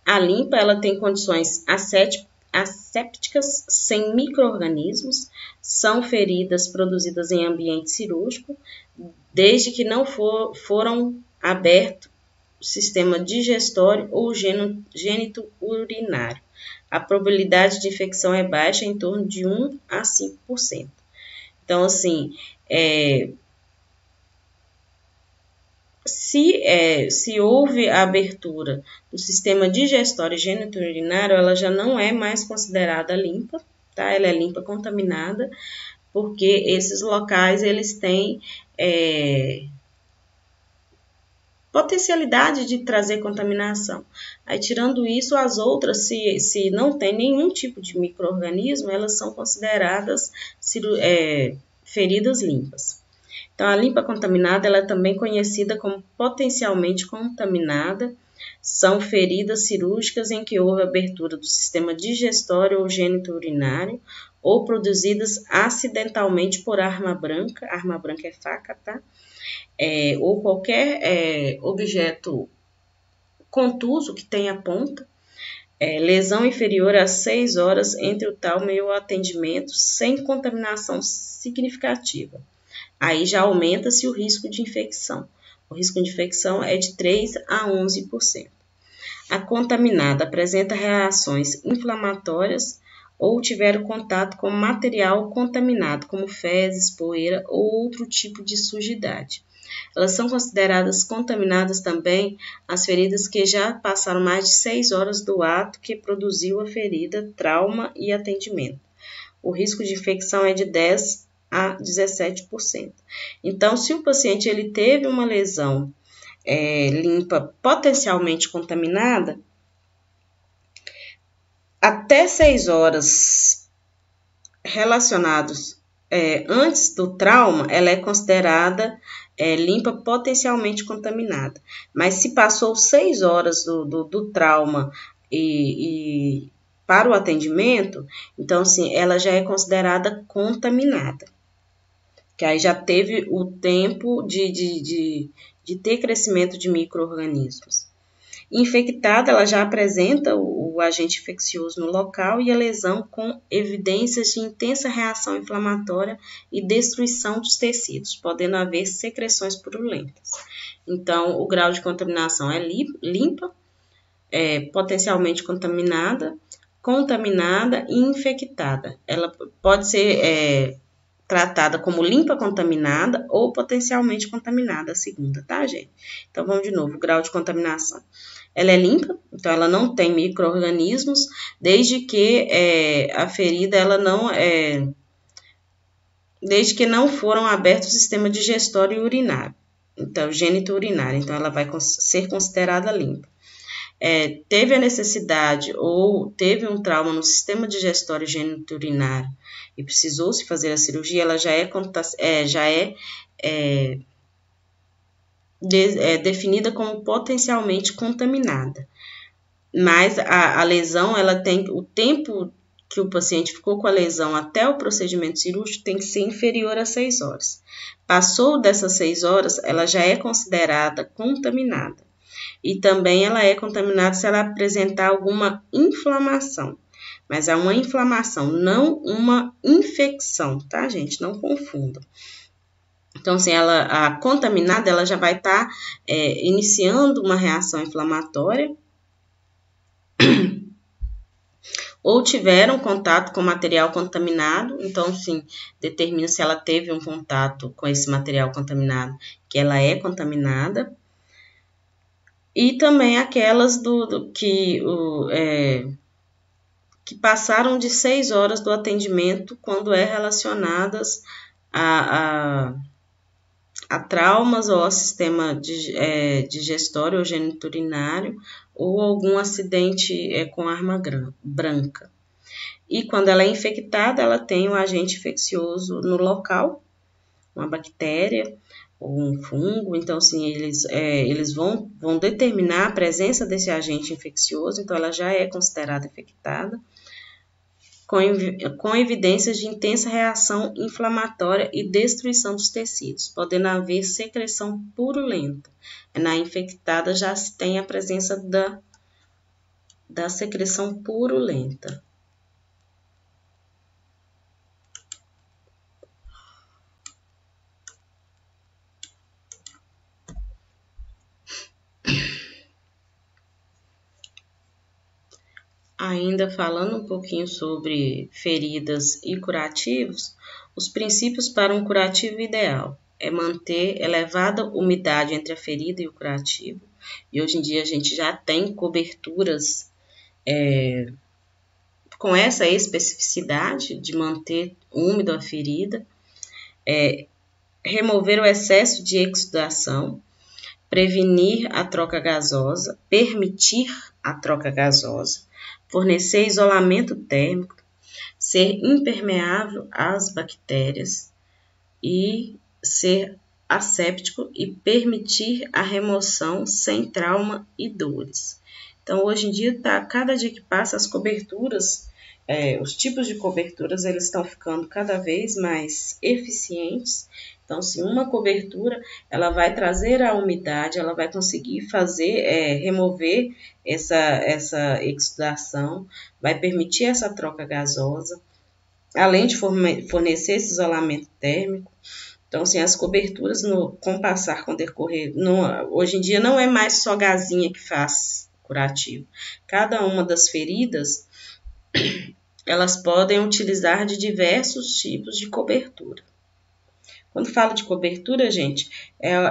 A limpa, ela tem condições assépticas, sem micro-organismos, são feridas produzidas em ambiente cirúrgico, desde que não foram aberto o sistema digestório ou gênito urinário. A probabilidade de infecção é baixa, em torno de 1 a 5%. Então, assim, se houve a abertura do sistema digestório e gênito-urinário, ela já não é mais considerada limpa, tá? Ela é limpa contaminada, porque esses locais, eles têm potencialidade de trazer contaminação. Aí, tirando isso, as outras, se não tem nenhum tipo de micro-organismo, elas são consideradas feridas limpas. Então, a limpa contaminada, ela é também conhecida como potencialmente contaminada. São feridas cirúrgicas em que houve abertura do sistema digestório ou gênito urinário, ou produzidas acidentalmente por arma branca é faca, tá? Ou qualquer objeto contuso que tenha ponta, lesão inferior a 6 horas entre o trauma e o atendimento, sem contaminação significativa. Aí já aumenta-se o risco de infecção. O risco de infecção é de 3 a 11%. A contaminada apresenta reações inflamatórias ou tiver contato com material contaminado, como fezes, poeira ou outro tipo de sujidade. Elas são consideradas contaminadas também as feridas que já passaram mais de 6 horas do ato que produziu a ferida, trauma e atendimento. O risco de infecção é de 10 a 17%. Então, se o paciente ele teve uma lesão limpa potencialmente contaminada, até 6 horas relacionados antes do trauma, ela é considerada limpa potencialmente contaminada. Mas se passou 6 horas do trauma e para o atendimento, então, sim, ela já é considerada contaminada. Que aí já teve o tempo de ter crescimento de micro-organismos. Infectada, ela já apresenta o agente infeccioso no local e a lesão com evidências de intensa reação inflamatória e destruição dos tecidos, podendo haver secreções purulentas. Então, o grau de contaminação é limpa, potencialmente contaminada, contaminada e infectada. Ela pode ser tratada como limpa contaminada ou potencialmente contaminada, a segunda, tá, gente? Então, vamos de novo, o grau de contaminação. Ela é limpa, então ela não tem micro-organismos, desde que a ferida, desde que não foram abertos o sistema digestório e urinário, então, gênito urinário, então ela vai ser considerada limpa. teve a necessidade ou teve um trauma no sistema digestório e geniturinário e precisou se fazer a cirurgia, ela já é definida como potencialmente contaminada. Mas a lesão, ela tem o tempo que o paciente ficou com a lesão até o procedimento cirúrgico tem que ser inferior a 6 horas. Passou dessas 6 horas, ela já é considerada contaminada. E também ela é contaminada se ela apresentar alguma inflamação. Mas é uma inflamação, não uma infecção, tá, gente? Não confundam. Então, assim, a contaminada, ela já vai estar iniciando uma reação inflamatória ou tiveram contato com material contaminado, então, sim, determina se ela teve um contato com esse material contaminado, que ela é contaminada. E também aquelas que passaram de 6 horas do atendimento quando relacionadas a traumas ou ao sistema digestório ou geniturinário ou algum acidente com arma branca. E quando ela é infectada, ela tem um agente infeccioso no local, uma bactéria ou um fungo. Então, assim, eles vão determinar a presença desse agente infeccioso, então ela já é considerada infectada, com evidências de intensa reação inflamatória e destruição dos tecidos, podendo haver secreção purulenta. Na infectada já se tem a presença da secreção purulenta. Ainda falando um pouquinho sobre feridas e curativos, os princípios para um curativo ideal é manter elevada umidade entre a ferida e o curativo. E hoje em dia a gente já tem coberturas com essa especificidade de manter úmido a ferida, remover o excesso de exudação, prevenir a troca gasosa, permitir a troca gasosa, fornecer isolamento térmico, ser impermeável às bactérias e ser asséptico e permitir a remoção sem trauma e dores. Então, hoje em dia, cada dia que passa, as coberturas, os tipos de coberturas, eles estão ficando cada vez mais eficientes. Então, se uma cobertura, ela vai trazer a umidade, ela vai conseguir remover essa exudação, vai permitir essa troca gasosa, além de fornecer esse isolamento térmico. Então, assim, as coberturas, com o passar, com o decorrer, hoje em dia não é mais só gazinha que faz curativo. Cada uma das feridas, elas podem utilizar de diversos tipos de cobertura. Quando falo de cobertura, gente,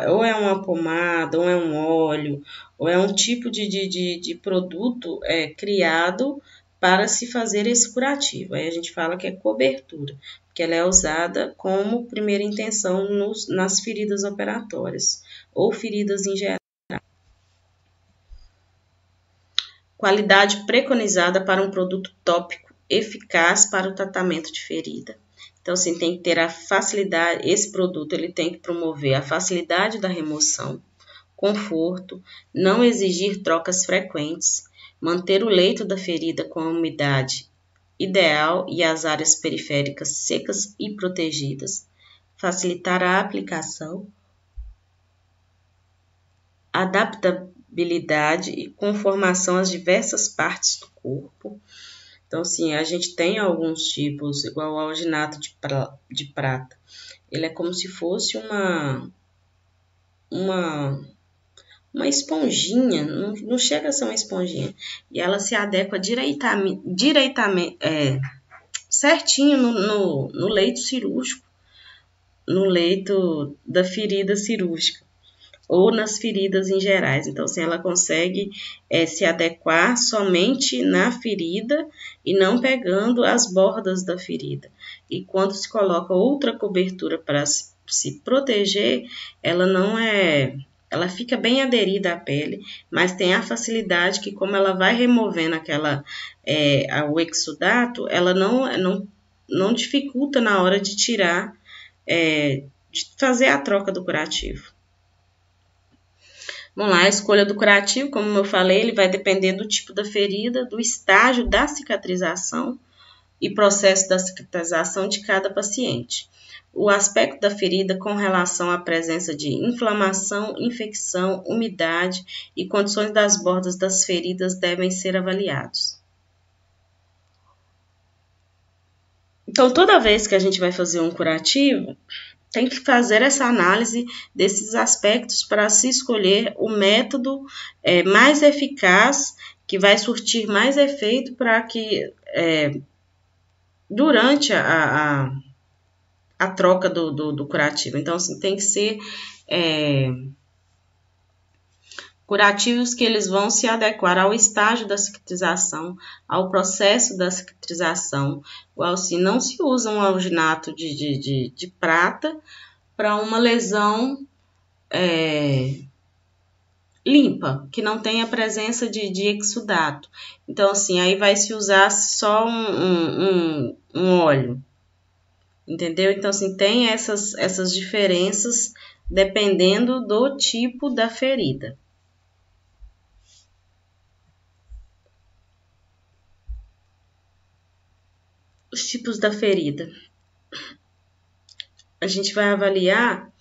ou é uma pomada, ou é um óleo, ou é um tipo de produto criado para se fazer esse curativo. Aí a gente fala que é cobertura, porque ela é usada como primeira intenção nas feridas operatórias ou feridas em geral. Qualidade preconizada para um produto tópico eficaz para o tratamento de ferida. Então, assim, tem que ter a facilidade, esse produto ele tem que promover a facilidade da remoção, conforto, não exigir trocas frequentes, manter o leito da ferida com a umidade ideal e as áreas periféricas secas e protegidas, facilitar a aplicação, adaptabilidade e conformação às diversas partes do corpo. Então, assim, a gente tem alguns tipos, igual ao alginato de prata. Ele é como se fosse uma esponjinha, não chega a ser uma esponjinha. E ela se adequa direitamente certinho no leito cirúrgico, no leito da ferida cirúrgica, ou nas feridas em gerais. Então, assim, ela consegue se adequar somente na ferida e não pegando as bordas da ferida. E quando se coloca outra cobertura para se proteger, ela não é ela fica bem aderida à pele, mas tem a facilidade que, como ela vai removendo o exudato, ela não dificulta na hora de tirar, de fazer a troca do curativo. Vamos lá, a escolha do curativo, como eu falei, ele vai depender do tipo da ferida, do estágio da cicatrização e processo da cicatrização de cada paciente. O aspecto da ferida com relação à presença de inflamação, infecção, umidade e condições das bordas das feridas devem ser avaliados. Então, toda vez que a gente vai fazer um curativo, tem que fazer essa análise desses aspectos para se escolher o método mais eficaz, que vai surtir mais efeito para que durante a troca do curativo. Então, assim, tem que ser curativos que eles vão se adequar ao estágio da cicatrização, ao processo da cicatrização. Igual assim, não se usa um alginato de prata para uma lesão limpa, que não tenha presença de exudato. Então, assim, aí vai se usar só um óleo. Entendeu? Então, assim, tem essas diferenças dependendo do tipo da ferida. Os tipos da ferida. A gente vai avaliar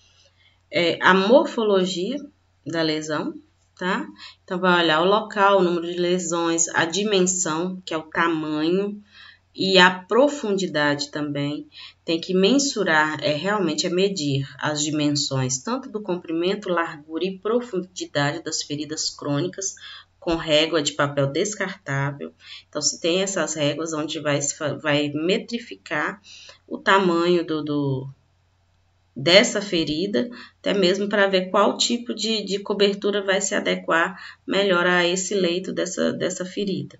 a morfologia da lesão, tá? Então, vai olhar o local, o número de lesões, a dimensão, que é o tamanho, e a profundidade também. Tem que mensurar, realmente medir as dimensões, tanto do comprimento, largura e profundidade das feridas crônicas, com régua de papel descartável. Então, se tem essas réguas, onde vai metrificar o tamanho dessa ferida, até mesmo para ver qual tipo de cobertura vai se adequar melhor a esse leito dessa ferida.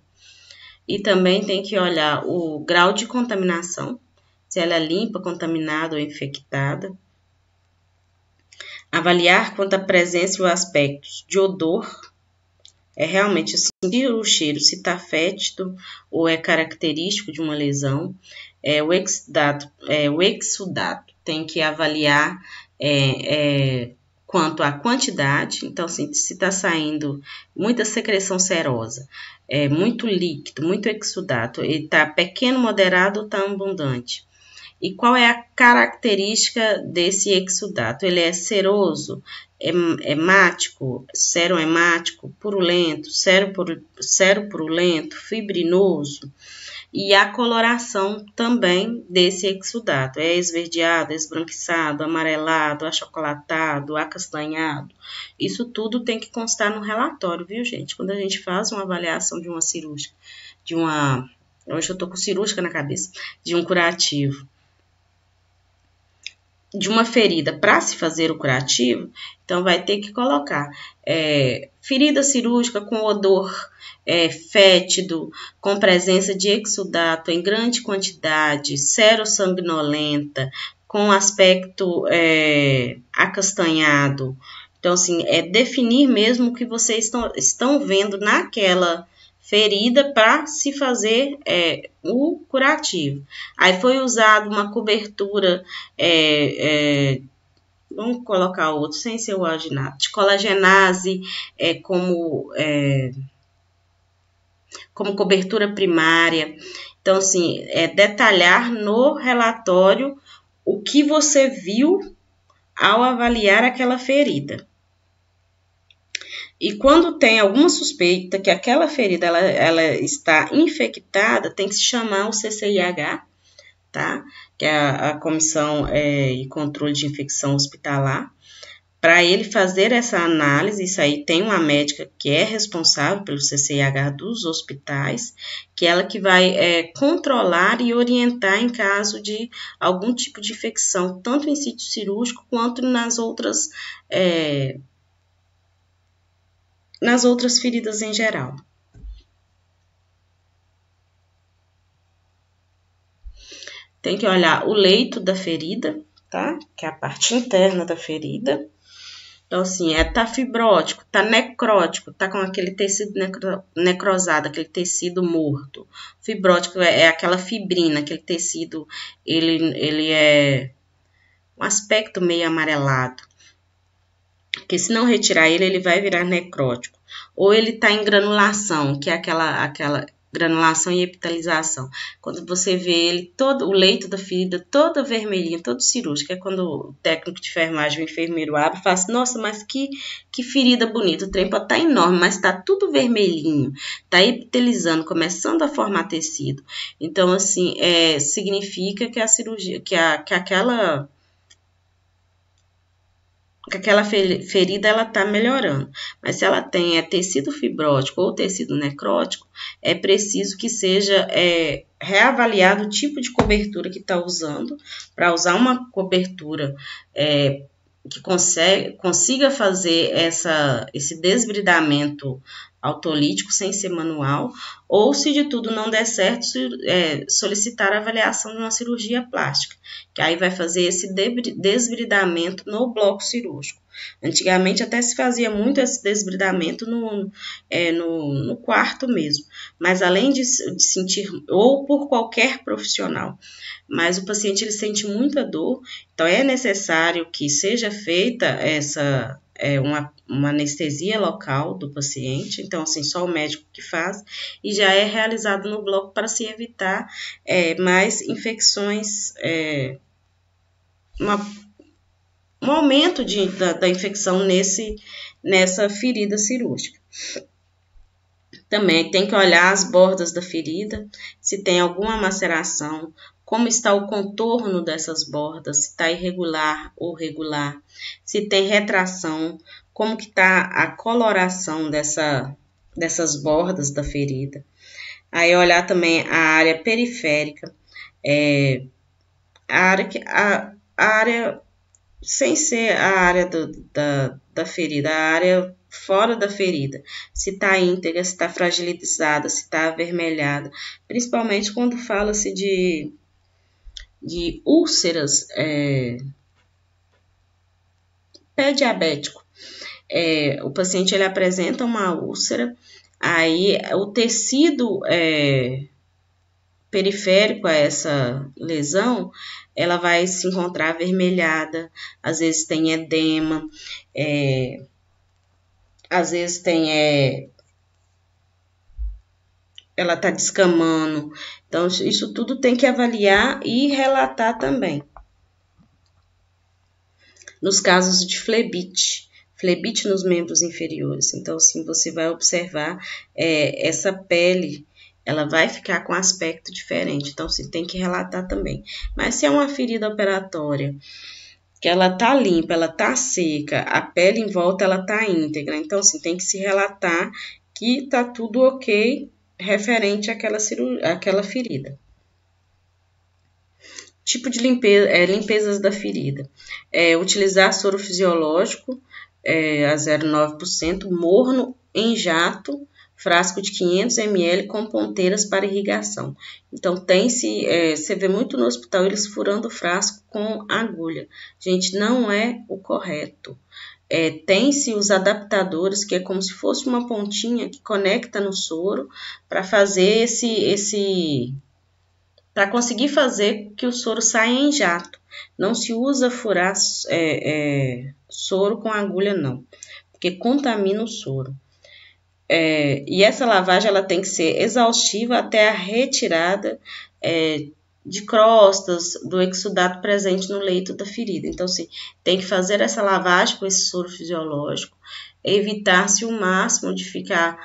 E também tem que olhar o grau de contaminação, se ela é limpa, contaminada ou infectada. Avaliar quanto à presença e o aspecto de odor. Realmente sentir o cheiro, se está fétido ou é característico de uma lesão. O exudato tem que avaliar quanto à quantidade. Então, assim, se está saindo muita secreção serosa, muito líquido, muito exudato, ele está pequeno, moderado ou está abundante. E qual é a característica desse exudato? Ele é seroso, hemático, serohemático, purulento, seropurulento, fibrinoso. E a coloração também desse exudato é esverdeado, esbranquiçado, amarelado, achocolatado, acastanhado. Isso tudo tem que constar no relatório, viu, gente? Quando a gente faz uma avaliação de uma cirúrgica, hoje eu tô com cirúrgica na cabeça, de um curativo, de uma ferida para se fazer o curativo, então vai ter que colocar ferida cirúrgica com odor fétido, com presença de exudato em grande quantidade, serossanguinolenta, com aspecto acastanhado. Então, assim, definir mesmo o que vocês estão vendo naquela ferida para se fazer o curativo. Aí foi usado uma cobertura, vamos colocar outro, sem ser o alginato, de colagenase como cobertura primária. Então, assim, detalhar no relatório o que você viu ao avaliar aquela ferida. E quando tem alguma suspeita que aquela ferida ela está infectada, tem que se chamar o CCIH, tá? Que é a Comissão e Controle de Infecção Hospitalar, para ele fazer essa análise. Isso aí tem uma médica que é responsável pelo CCIH dos hospitais, que é ela que vai controlar e orientar em caso de algum tipo de infecção, tanto em sítio cirúrgico quanto nas outras feridas em geral. Tem que olhar o leito da ferida, tá? Que é a parte interna da ferida. Então, assim, tá fibrótico, tá necrótico, tá com aquele tecido necrosado, aquele tecido morto. Fibrótico é aquela fibrina, aquele tecido, ele é um aspecto meio amarelado. Porque se não retirar ele vai virar necrótico. Ou ele tá em granulação, que é aquela granulação e epitelização. Quando você vê ele, todo o leito da ferida todo vermelhinho, todo cirúrgico, é quando o técnico de enfermagem, o enfermeiro abre e fala assim, nossa, mas que ferida bonita, o trem pode estar enorme, mas está tudo vermelhinho, está epitelizando, começando a formar tecido. Então, assim, significa que a cirurgia, que aquela ferida ela está melhorando. Mas se ela tem tecido fibrótico ou tecido necrótico, é preciso que seja reavaliado o tipo de cobertura que está usando, para usar uma cobertura que consiga fazer esse desbridamento autolítico sem ser manual, ou se de tudo não der certo, solicitar a avaliação de uma cirurgia plástica, que aí vai fazer esse desbridamento no bloco cirúrgico. Antigamente até se fazia muito esse desbridamento no quarto mesmo, mas além de sentir, ou por qualquer profissional, mas o paciente ele sente muita dor, então é necessário que seja feita uma anestesia local do paciente, então assim, só o médico que faz, e já é realizado no bloco para se evitar mais infecções, um aumento da infecção nessa ferida cirúrgica. Também tem que olhar as bordas da ferida, se tem alguma maceração, como está o contorno dessas bordas, se está irregular ou regular, se tem retração, como que está a coloração dessas bordas da ferida. Aí olhar também a área periférica, a área sem ser a área da ferida, a área fora da ferida, se está íntegra, se está fragilizada, se está avermelhada, principalmente quando fala-se de úlceras, pé diabético. O paciente ele apresenta uma úlcera, aí o tecido periférico a essa lesão, ela vai se encontrar avermelhada, às vezes tem edema, às vezes tem ela está descamando. Então, isso tudo tem que avaliar e relatar também. Nos casos de flebite nos membros inferiores. Então, assim, você vai observar essa pele, ela vai ficar com aspecto diferente. Então, você tem que relatar também. Mas se é uma ferida operatória, que ela tá limpa, ela tá seca, a pele em volta ela tá íntegra. Então, assim, tem que se relatar que tá tudo ok referente àquela ferida. Tipo de limpezas da ferida. Utilizar soro fisiológico a 0,9%, morno em jato, frasco de 500 ml com ponteiras para irrigação. Então, você vê muito no hospital eles furando o frasco com agulha. Gente, não é o correto. Tem-se os adaptadores, que é como se fosse uma pontinha que conecta no soro para fazer para conseguir fazer que o soro saia em jato. Não se usa furar soro com agulha, não, porque contamina o soro. E essa lavagem ela tem que ser exaustiva até a retirada de crostas do exudato presente no leito da ferida. Então, assim, tem que fazer essa lavagem com esse soro fisiológico, evitar-se o máximo de ficar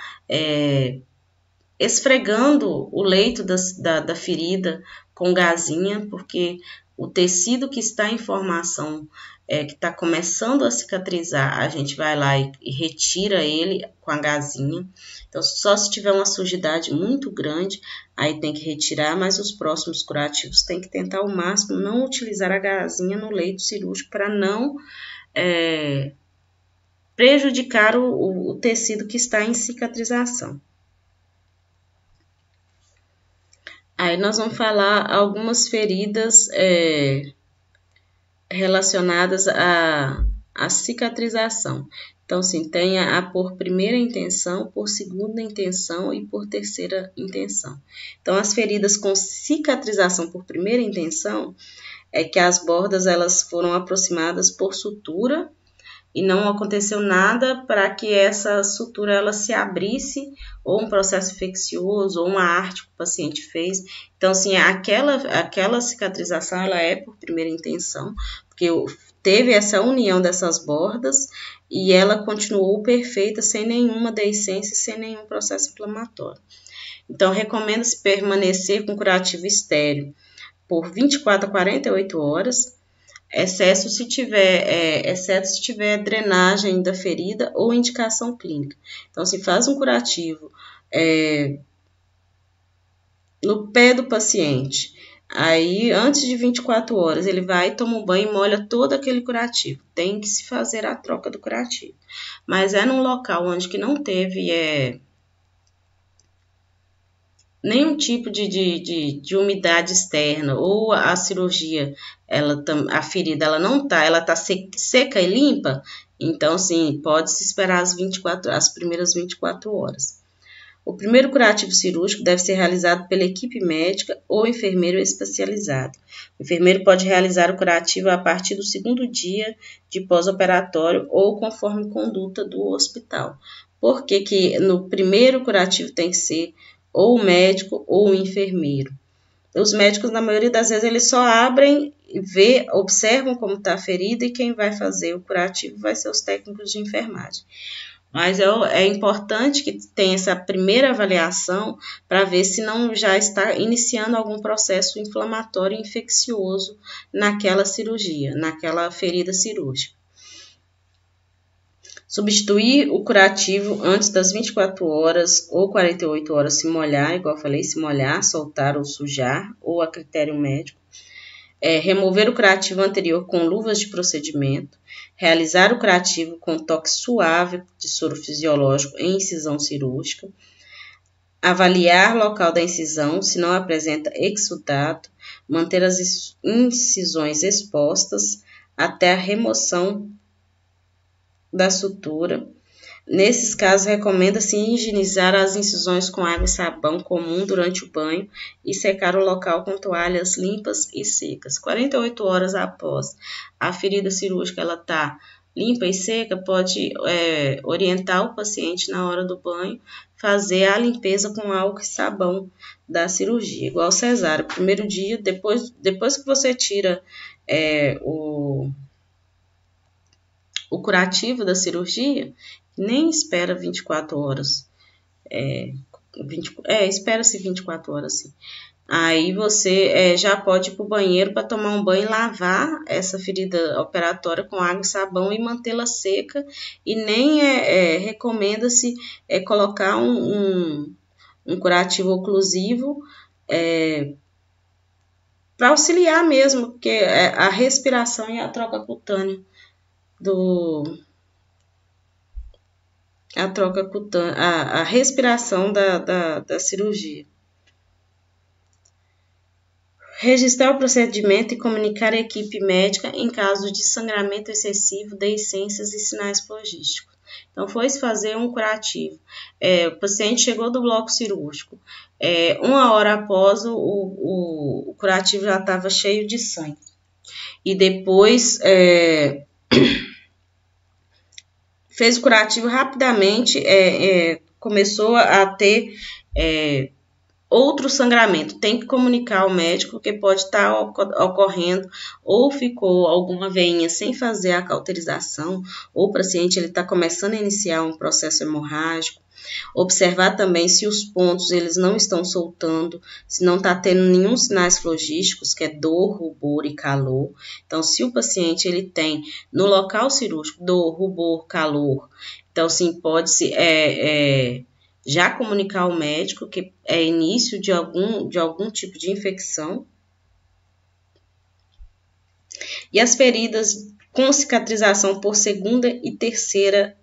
esfregando o leito da ferida com gazinha, porque o tecido que está em formação, que está começando a cicatrizar, a gente vai lá e retira ele com a gazinha. Então, só se tiver uma sujidade muito grande, aí tem que retirar, mas os próximos curativos tem que tentar ao máximo não utilizar a gazinha no leito cirúrgico para não prejudicar o tecido que está em cicatrização. Aí nós vamos falar algumas feridas relacionadas a cicatrização. Então, sim, tem a por primeira intenção, por segunda intenção e por terceira intenção. Então, as feridas com cicatrização por primeira intenção é que as bordas elas foram aproximadas por sutura e não aconteceu nada para que essa sutura ela se abrisse, ou um processo infeccioso, ou uma arte que o paciente fez. Então, assim, aquela cicatrização ela é por primeira intenção, porque teve essa união dessas bordas e ela continuou perfeita, sem nenhuma deiscência, sem nenhum processo inflamatório. Então, recomenda-se permanecer com curativo estéril por 24 a 48 horas, exceto se tiver drenagem da ferida ou indicação clínica. Então, se faz um curativo no pé do paciente, aí antes de 24 horas ele vai, toma um banho e molha todo aquele curativo. Tem que se fazer a troca do curativo. Mas é num local onde que não teve nenhum tipo de umidade externa, ou a cirurgia, a ferida ela não tá, ela tá seca e limpa, então sim, pode-se esperar as primeiras 24 horas. O primeiro curativo cirúrgico deve ser realizado pela equipe médica ou enfermeiro especializado. O enfermeiro pode realizar o curativo a partir do segundo dia de pós-operatório ou conforme conduta do hospital. Por que no primeiro curativo tem que ser ou o médico ou o enfermeiro? Os médicos, na maioria das vezes, eles só abrem, observam como está a ferida, e quem vai fazer o curativo vai ser os técnicos de enfermagem. Mas é importante que tenha essa primeira avaliação para ver se não já está iniciando algum processo inflamatório e infeccioso naquela cirurgia, naquela ferida cirúrgica. Substituir o curativo antes das 24 horas ou 48 horas se molhar, igual eu falei, se molhar, soltar ou sujar, ou a critério médico. Remover o curativo anterior com luvas de procedimento. Realizar o curativo com toque suave de soro fisiológico em incisão cirúrgica. Avaliar o local da incisão, se não apresenta exudato. Manter as incisões expostas até a remoção da sutura. Nesses casos, recomenda-se higienizar as incisões com água e sabão comum durante o banho e secar o local com toalhas limpas e secas. 48 horas após a ferida cirúrgica ela tá limpa e seca, pode orientar o paciente na hora do banho fazer a limpeza com álcool e sabão da cirurgia, igual cesárea. Primeiro dia, depois que você tira o curativo da cirurgia, nem espera 24 horas. Espera-se 24 horas, sim. Aí você já pode ir para o banheiro para tomar um banho e lavar essa ferida operatória com água e sabão e mantê-la seca. E nem recomenda-se colocar um curativo oclusivo para auxiliar mesmo, porque a respiração e a troca cutânea a respiração da cirurgia. Registrar o procedimento e comunicar à equipe médica em caso de sangramento excessivo, deiscências e sinais flogísticos. Então, foi-se fazer um curativo. O paciente chegou do bloco cirúrgico. 1 hora após, o curativo já estava cheio de sangue. E depois fez o curativo rapidamente, começou a ter outro sangramento. Tem que comunicar ao médico, porque pode estar ocorrendo, ou ficou alguma veinha sem fazer a cauterização, ou o paciente está começando a iniciar um processo hemorrágico. Observar também se os pontos eles não estão soltando, se não está tendo nenhum sinais flogísticos, que é dor, rubor e calor. Então, se o paciente ele tem no local cirúrgico dor, rubor, calor, então sim, pode-se já comunicar ao médico que é início de algum tipo de infecção. E as feridas com cicatrização por segunda e terceira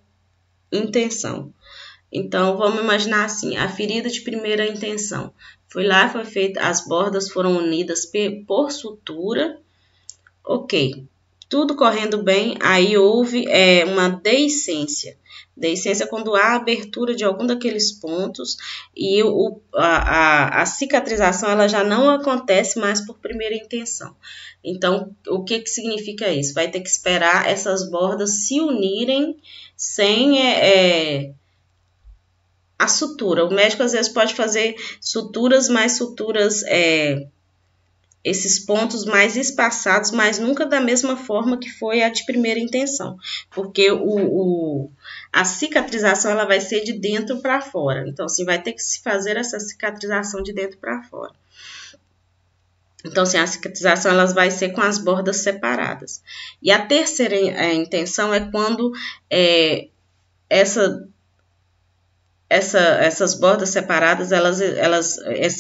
intenção. Então, vamos imaginar assim, a ferida de primeira intenção. Foi feita, as bordas foram unidas por sutura, ok. tudo correndo bem, aí houve uma deiscência. Deiscência é quando há abertura de algum daqueles pontos e a cicatrização ela já não acontece mais por primeira intenção. Então, o que significa isso? Vai ter que esperar essas bordas se unirem sem a sutura. O médico às vezes pode fazer suturas, mais suturas, esses pontos mais espaçados, mas nunca da mesma forma que foi a de primeira intenção, porque a cicatrização ela vai ser de dentro para fora. Então, assim, vai ter que se fazer essa cicatrização de dentro para fora. Então, assim, a cicatrização ela vai ser com as bordas separadas. E a terceira intenção é quando essas bordas separadas,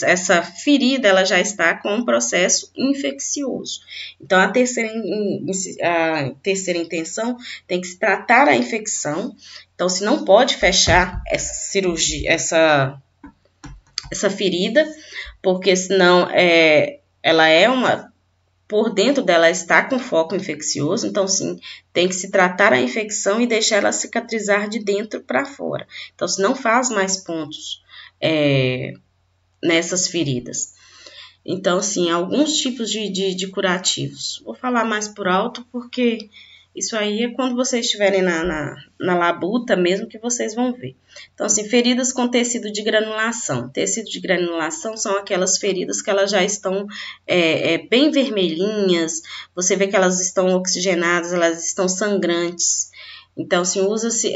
essa ferida ela já está com um processo infeccioso. Então, a terceira intenção tem que se tratar a infecção. Então, se não pode fechar essa cirurgia, essa ferida, porque senão por dentro dela está com foco infeccioso, então sim, tem que se tratar a infecção e deixar ela cicatrizar de dentro para fora. Então, se não faz mais pontos nessas feridas. Então, sim, alguns tipos de curativos. Vou falar mais por alto, porque isso aí é quando vocês estiverem na labuta mesmo que vocês vão ver. Então, assim, feridas com tecido de granulação. Tecido de granulação são aquelas feridas que elas já estão bem vermelhinhas, você vê que elas estão oxigenadas, elas estão sangrantes. Então, assim, usa-se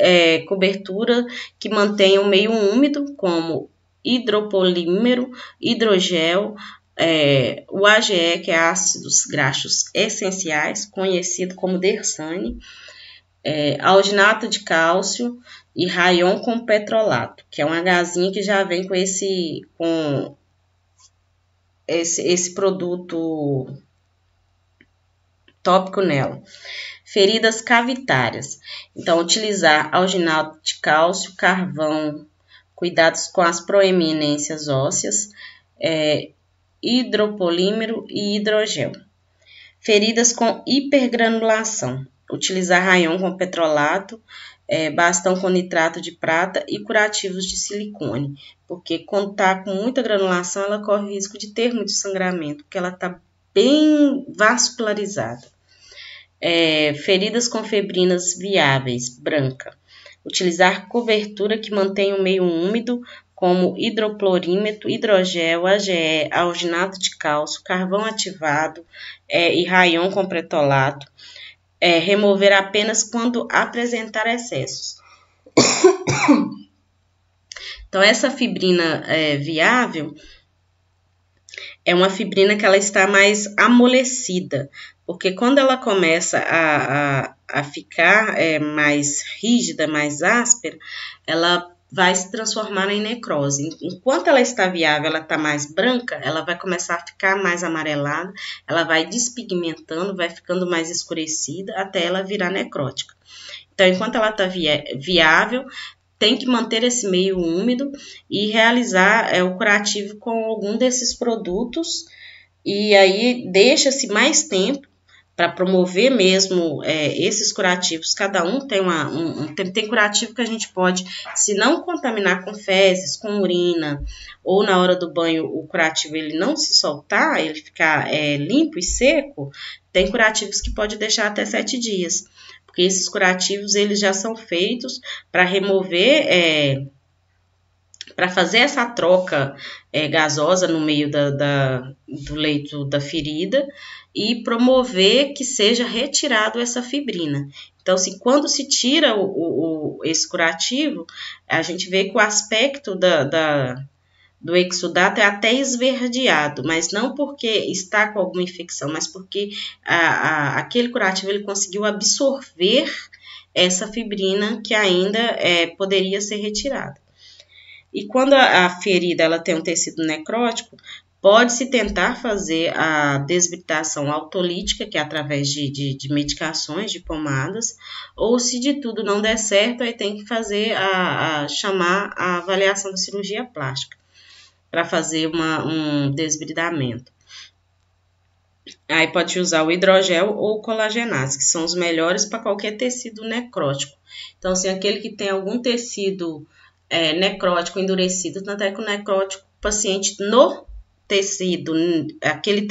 cobertura que mantenha o meio úmido, como hidropolímero, hidrogel, o AGE, que é ácidos graxos essenciais, conhecido como Dersane, alginato de cálcio e rayon com petrolato, que é um Hzinho que já vem com esse produto tópico nela. Feridas cavitárias. Então, utilizar alginato de cálcio, carvão, cuidados com as proeminências ósseas, hidropolímero e hidrogel. Feridas com hipergranulação. Utilizar rayon com petrolato, bastão com nitrato de prata e curativos de silicone. Porque quando está com muita granulação, ela corre o risco de ter muito sangramento, porque ela está bem vascularizada. Feridas com fibrinas viáveis, branca. Utilizar cobertura que mantenha o meio úmido, como hidroclorímetro, hidrogel, AGE, alginato de cálcio, carvão ativado e rayon com petrolato. Remover apenas quando apresentar excessos. Então, essa fibrina viável é uma fibrina que ela está mais amolecida, porque quando ela começa a ficar mais rígida, mais áspera, ela vai se transformar em necrose. Enquanto ela está viável, ela está mais branca, ela vai começar a ficar mais amarelada, ela vai despigmentando, vai ficando mais escurecida, até ela virar necrótica. Então, enquanto ela está viável, tem que manter esse meio úmido e realizar o curativo com algum desses produtos, e aí deixa-se mais tempo para promover mesmo esses curativos. Cada um tem tem curativo que a gente pode, se não contaminar com fezes, com urina, ou na hora do banho o curativo ele não se soltar, ele ficar limpo e seco, tem curativos que pode deixar até 7 dias. Porque esses curativos eles já são feitos para remover, para fazer essa troca gasosa no meio do leito da ferida e promover que seja retirado essa fibrina. Então, assim, quando se tira esse curativo, a gente vê que o aspecto do exudato é até esverdeado, mas não porque está com alguma infecção, mas porque aquele curativo ele conseguiu absorver essa fibrina que ainda poderia ser retirada. E quando a ferida ela tem um tecido necrótico, pode-se tentar fazer a desbritação autolítica, que é através de medicações, de pomadas, ou se de tudo não der certo, aí tem que fazer chamar a avaliação da cirurgia plástica, para fazer um desbridamento. Aí pode usar o hidrogel ou o colagenase, que são os melhores para qualquer tecido necrótico. Então, assim, aquele que tem algum tecido necrótico endurecido, tanto é que o necrótico, o paciente no tecido, aquele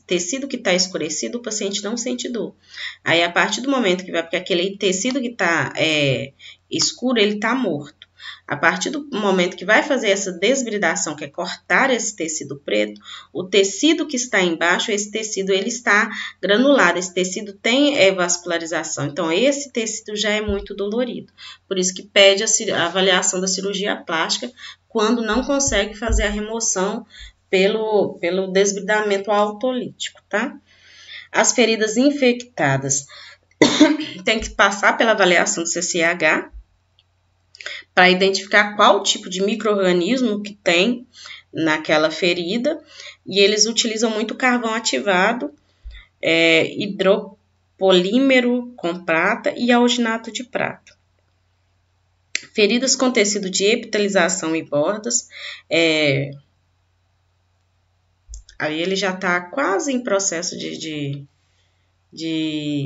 tecido que está escurecido, o paciente não sente dor. Aí, a partir do momento que vai, porque aquele tecido que está escuro, ele está morto. A partir do momento que vai fazer essa desbridação, que é cortar esse tecido preto, o tecido que está embaixo, esse tecido ele está granulado, esse tecido tem vascularização, então esse tecido já é muito dolorido. Por isso que pede a avaliação da cirurgia plástica quando não consegue fazer a remoção pelo desbridamento autolítico, tá? As feridas infectadas tem que passar pela avaliação do CCH, para identificar qual tipo de micro-organismo que tem naquela ferida, e eles utilizam muito carvão ativado, hidropolímero com prata e alginato de prata. Feridas com tecido de epitelização e bordas, aí ele já está quase em processo de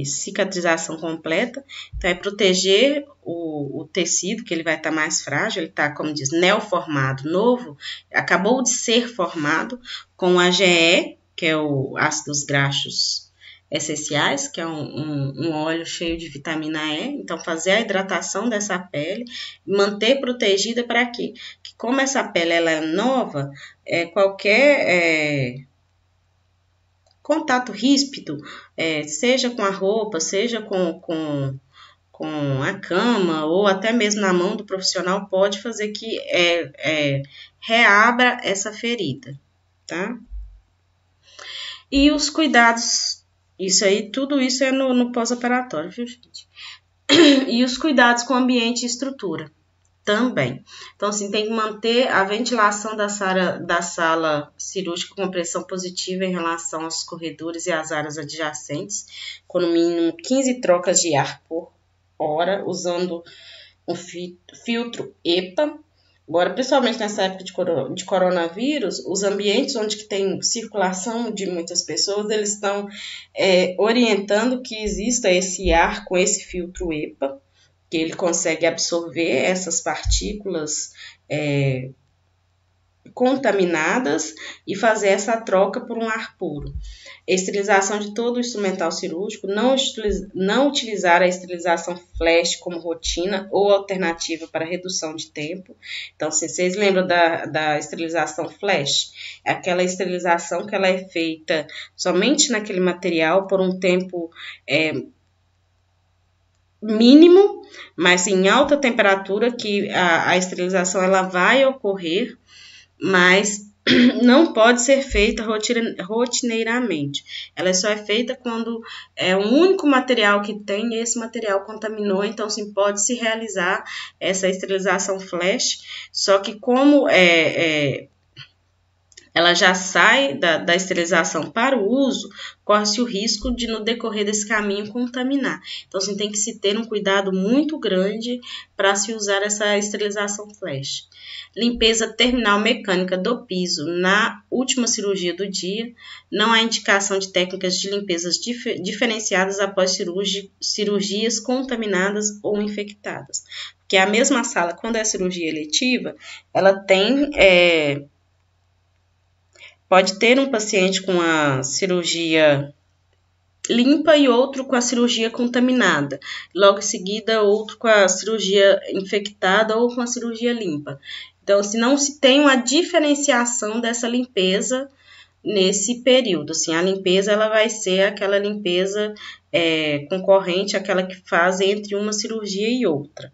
cicatrização completa, então é proteger o tecido, que ele vai estar mais frágil, ele está, como diz, neoformado, novo, acabou de ser formado com AGE, que é o ácidos graxos essenciais, que é um óleo cheio de vitamina E, então fazer a hidratação dessa pele, manter protegida para quê? Que como essa pele ela é nova, qualquer contato ríspido, seja com a roupa, seja com a cama ou até mesmo na mão do profissional, pode fazer que reabra essa ferida, tá? E os cuidados, tudo isso é no pós-operatório, viu, gente? E os cuidados com ambiente e estrutura também. Então, assim, tem que manter a ventilação da sala cirúrgica com pressão positiva em relação aos corredores e às áreas adjacentes, com no mínimo 15 trocas de ar por hora, usando um filtro EPA. Agora, principalmente nessa época de coronavírus, os ambientes onde que tem circulação de muitas pessoas, eles estão orientando que exista esse ar com esse filtro EPA, que ele consegue absorver essas partículas contaminadas e fazer essa troca por um ar puro. Esterilização de todo o instrumental cirúrgico, não utilizar a esterilização flash como rotina ou alternativa para redução de tempo. Então, se vocês lembram da esterilização flash, é aquela esterilização que ela é feita somente naquele material por um tempo mínimo, mas em alta temperatura, que a esterilização ela vai ocorrer, mas não pode ser feita rotineiramente. Ela só é feita quando é o único material que tem e esse material contaminou, então sim, pode se realizar essa esterilização flash, só que como ela já sai da esterilização para o uso, corre-se o risco de, no decorrer desse caminho, contaminar. Então, assim, tem que se ter um cuidado muito grande para se usar essa esterilização flash. Limpeza terminal mecânica do piso na última cirurgia do dia. Não há indicação de técnicas de limpezas diferenciadas após cirurgias contaminadas ou infectadas. Porque a mesma sala, quando é cirurgia eletiva, ela tem... Pode ter um paciente com a cirurgia limpa e outro com a cirurgia contaminada. Logo em seguida, outro com a cirurgia infectada ou com a cirurgia limpa. Então, se não se tem uma diferenciação dessa limpeza nesse período, assim, a limpeza ela vai ser aquela limpeza concorrente, aquela que faz entre uma cirurgia e outra.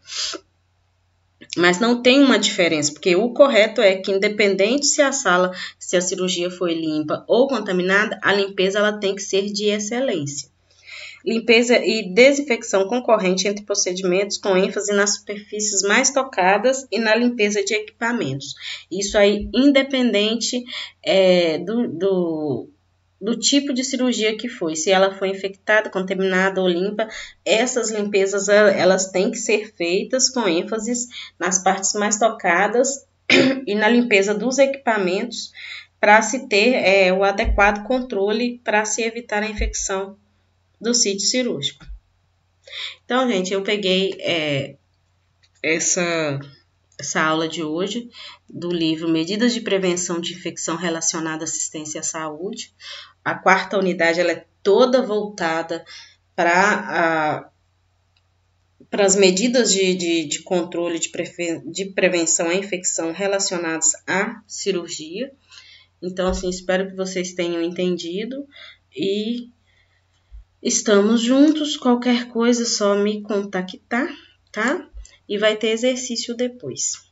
Mas não tem uma diferença, porque o correto é que, independente se a cirurgia foi limpa ou contaminada, a limpeza ela tem que ser de excelência. Limpeza e desinfecção concorrente entre procedimentos com ênfase nas superfícies mais tocadas e na limpeza de equipamentos. Isso aí, independente do tipo de cirurgia que foi, se ela foi infectada, contaminada ou limpa, essas limpezas elas têm que ser feitas com ênfase nas partes mais tocadas e na limpeza dos equipamentos para se ter o adequado controle para se evitar a infecção do sítio cirúrgico. Então, gente, eu peguei essa aula de hoje do livro Medidas de Prevenção de Infecção Relacionada à Assistência à Saúde. A 4ª unidade ela é toda voltada para as medidas de controle de prevenção à infecção relacionadas à cirurgia. Então, assim, espero que vocês tenham entendido e estamos juntos. Qualquer coisa, só me contactar, tá? E vai ter exercício depois.